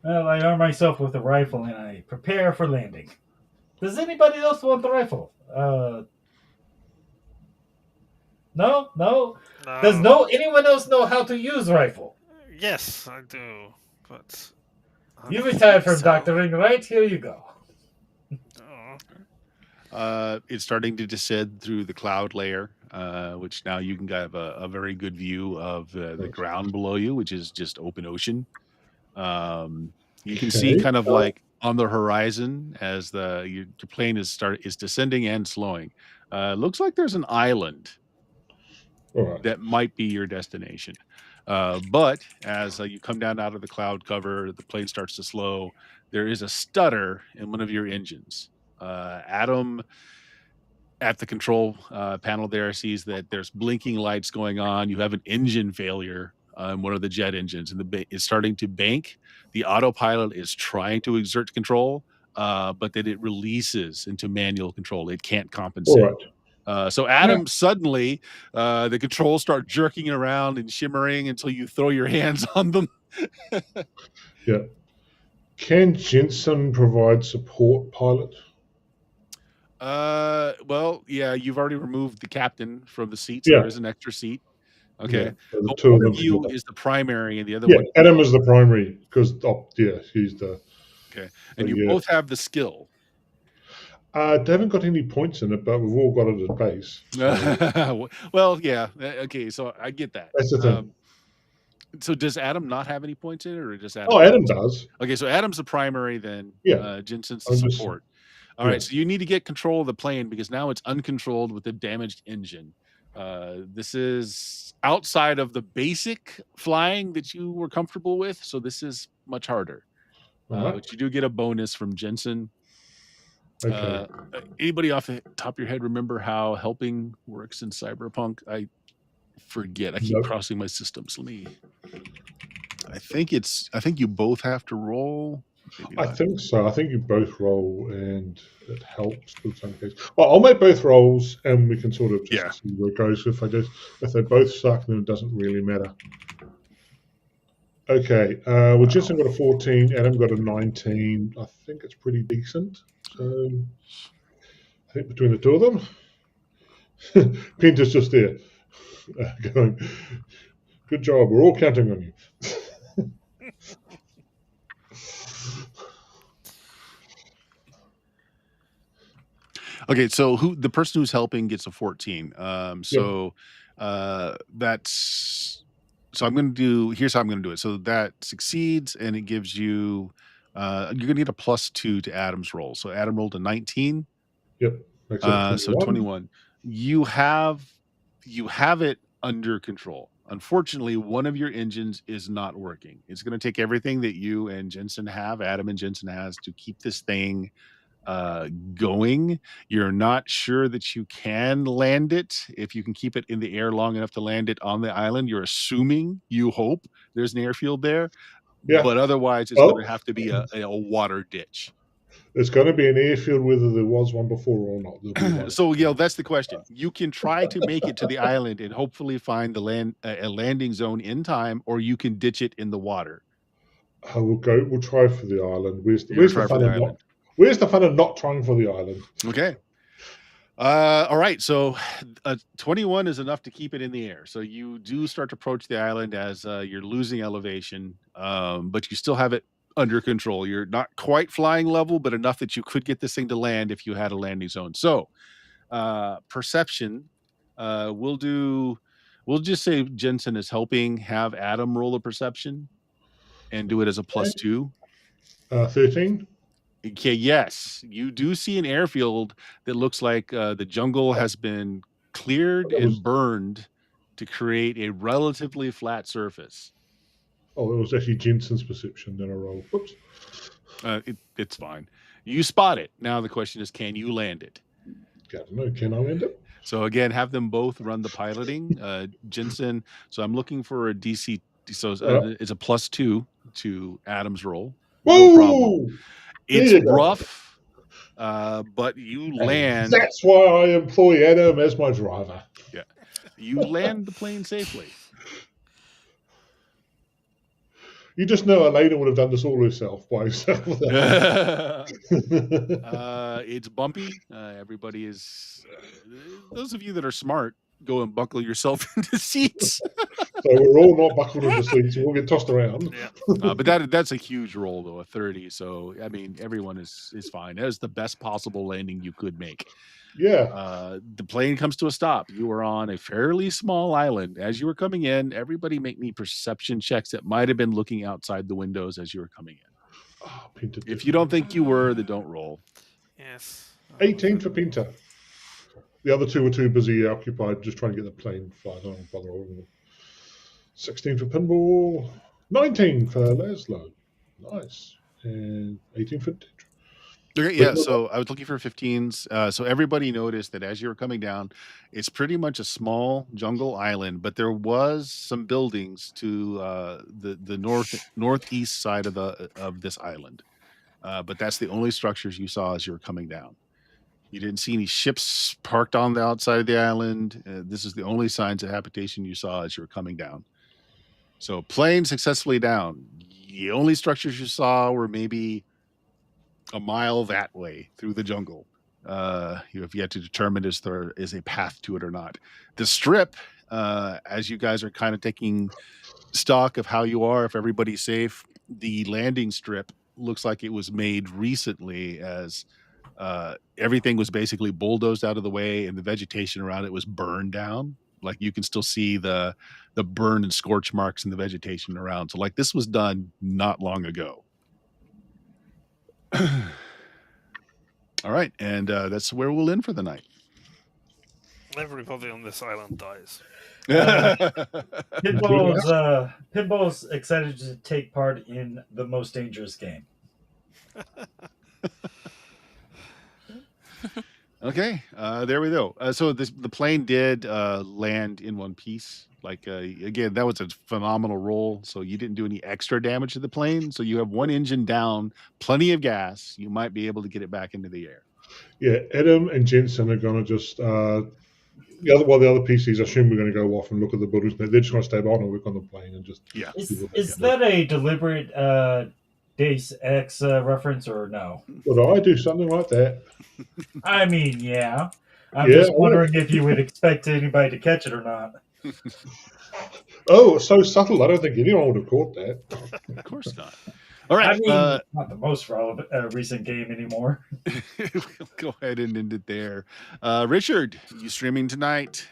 Well, I arm myself with a rifle and I prepare for landing. Does anybody else want the rifle? No? Does anyone else know how to use rifle? Yes, I do, but you retired from doctoring, right? Here you go. It's starting to descend through the cloud layer, which now you can have a very good view of the ground below you, which is just open ocean. You can see kind of like on the horizon as your plane is descending and slowing. Looks like there's an island that might be your destination. But as you come down out of the cloud cover, the plane starts to slow. There is a stutter in one of your engines. Adam at the control panel there sees that there's blinking lights going on. You have an engine failure on one of the jet engines, and it's starting to bank. The autopilot is trying to exert control, but then it releases into manual control. It can't compensate. So Adam, suddenly the controls start jerking around and shimmering until you throw your hands on them. Yeah. Can Jensen provide support pilot? Well, yeah, you've already removed the captain from the seat, so there is an extra seat. Okay. Yeah, so the but two one of of them you together. is the primary and the other one. Adam is the primary because he's the. Okay. And you both have the skill. They haven't got any points in it, but we've all got it at base. So. Well, yeah. Okay, so I get that. That's the thing. So does Adam not have any points in it, or does Adam? Oh, Adam does. Okay, so Adam's the primary then. Yeah. Jensen's the support. All right, so you need to get control of the plane because now it's uncontrolled with the damaged engine. This is outside of the basic flying that you were comfortable with, so this is much harder. But you do get a bonus from Jensen. Okay. Anybody off the top of your head remember how helping works in Cyberpunk? I forget. I keep crossing my systems. I think you both have to roll. I think so. I think you both roll, and it helps in some cases. Well, I'll make both rolls, and we can sort of just see where it goes. If they both suck, then it doesn't really matter. Okay. Well, Jensen got a 14. Adam got a 19. I think it's pretty decent. So I think between the two of them, Pinter's just there, going, "Good job. We're all counting on you." Okay, so the person who's helping gets a 14. Here's how I'm gonna do it. So that succeeds, and it gives you you're gonna get a +2 to Adam's roll. So Adam rolled a 19. Yep. So 21. You have it under control. Unfortunately, one of your engines is not working. It's going to take everything that you and Jensen have, Adam and Jensen has, to keep this thing going. You're not sure that you can land it. If you can keep it in the air long enough to land it on the island, you're assuming, you hope, there's an airfield there. Yeah. But otherwise, it's Well, going to have to be a water ditch. there's going to be an airfield whether there was one before or not. There'll be one. So, that's the question. You can try to make it to the island and hopefully find the a landing zone in time, or you can ditch it in the water. We'll try for the island. Where's the Try for fun the of island. where's the fun of not trying for the island? Okay. All right. So 21 is enough to keep it in the air. So you do start to approach the island as you're losing elevation, but you still have it under control. You're not quite flying level, but enough that you could get this thing to land if you had a landing zone. So perception, we'll just say Jensen is helping. Have Adam roll a perception and do it as a +2. 13. Okay, yes, you do see an airfield that looks like the jungle has been cleared and burned to create a relatively flat surface. Oh, it was actually Jensen's perception. Then I rolled. Whoops. It's fine. You spot it. Now the question is, can you land it? I don't know. Can I land it? So again, have them both run the piloting. Jensen, so I'm looking for a DC. So it's a +2 to Adam's roll. Whoa! No problem. It's rough, but you land. That's why I employ Adam as my driver. Yeah, you land the plane safely. You just know Elena would have done this all herself by herself. It's bumpy. Everybody is. Those of you that are smart, go and buckle yourself into seats. So we're all not buckled into seats. We'll get tossed around. Yeah. But that's a huge roll, though, a 30. So I mean, everyone is fine. That is the best possible landing you could make. Yeah. The plane comes to a stop. You are on a fairly small island. As you were coming in, everybody make me perception checks that might have been looking outside the windows as you were coming in. Oh, Pinta. If you don't think you were, then don't roll. Yes. 18 for Pinta. The other two were too busy occupied just trying to get the plane flying. I don't bother with them. 16 for Pinball. 19 for Laszlo. Nice. And 18 for Tetra. Okay, yeah, so I was looking for 15s. So everybody noticed that as you were coming down, it's pretty much a small jungle island, but there was some buildings to the northeast side of this island. But that's the only structures you saw as you were coming down. You didn't see any ships parked on the outside of the island. This is the only signs of habitation you saw as you were coming down. So plane successfully down. The only structures you saw were maybe a mile that way through the jungle. You have yet to determine if there is a path to it or not. The strip, as you guys are kind of taking stock of how you are, if everybody's safe, the landing strip looks like it was made recently as everything was basically bulldozed out of the way and the vegetation around it was burned down. Like you can still see the burn and scorch marks in the vegetation around. So like this was done not long ago. All right, and that's where we'll end for the night. Everybody on this island dies. Pinball's excited to take part in the most dangerous game. Okay, there we go. So the plane did land in one piece. Like again, that was a phenomenal roll. So you didn't do any extra damage to the plane. So you have one engine down, plenty of gas. You might be able to get it back into the air. Yeah, Adam and Jensen are going to just the other PCs. I assume we're going to go off and look at the buildings. They're just going to stay behind and work on the plane and just. Yeah. Is that a deliberate Deus Ex reference or no? Would I do something like that? I mean, yeah. I'm just wondering if you would expect anybody to catch it or not. Oh, it's so subtle. I don't think anyone would have caught that. Of course not. All right. I mean, not the most relevant recent game anymore. We'll go ahead and end it there. Richard, you streaming tonight?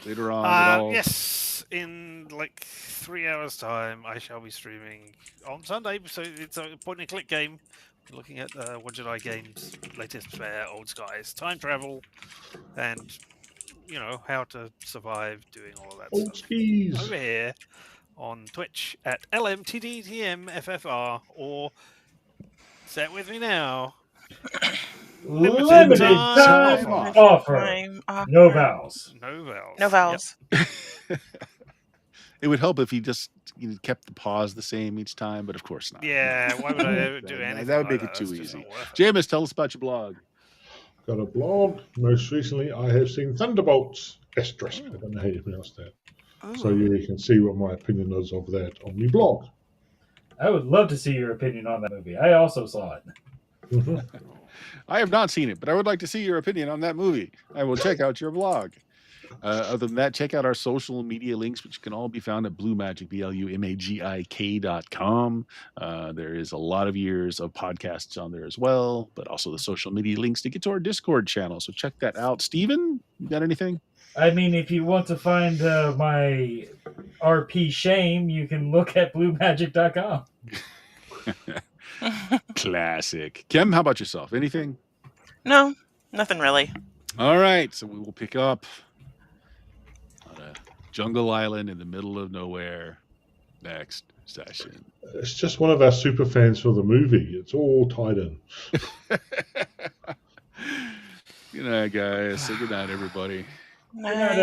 Later on? Yes. In like 3 hours' time, I shall be streaming on Sunday. So it's a point-and-click game. Looking at What Jedi Games' latest fair, Old Skies, time travel, and how to survive doing all of that Old stuff. skis. Over here on Twitch at LMTDTMFFR, or say it with me now, Limited time off. offer. Time offer. No vowels. No vowels. No vowels. It would help if he just kept the pause the same each time, but of course not. Yeah, why would I ever do anything? That would like make it too That's just easy. not worth it. Jameis, tell us about your blog. Got a blog. Most recently, I have seen Thunderbolts. Asterisk. I don't know how you pronounce that. So Ooh. you can see what my opinion is of that on my blog. I would love to see your opinion on that movie. I also saw it. Mhm. I have not seen it, but I would like to see your opinion on that movie. I will check out your blog. Other than that, check out our social media links, which can all be found at BlueMagic, BLUMAGIK.com. There is a lot of years of podcasts on there as well, but also the social media links to get to our Discord channel. So check that out. Steven, you got anything? I mean, if you want to find my RP shame, you can look at bluemagic.com. Classic. Kim, how about yourself? Anything? No, nothing really. All right. So we will pick up on a jungle island in the middle of nowhere next session. It's just one of our super fans for the movie. It's all tied in. Good night, guys. Say good night, everybody. Night.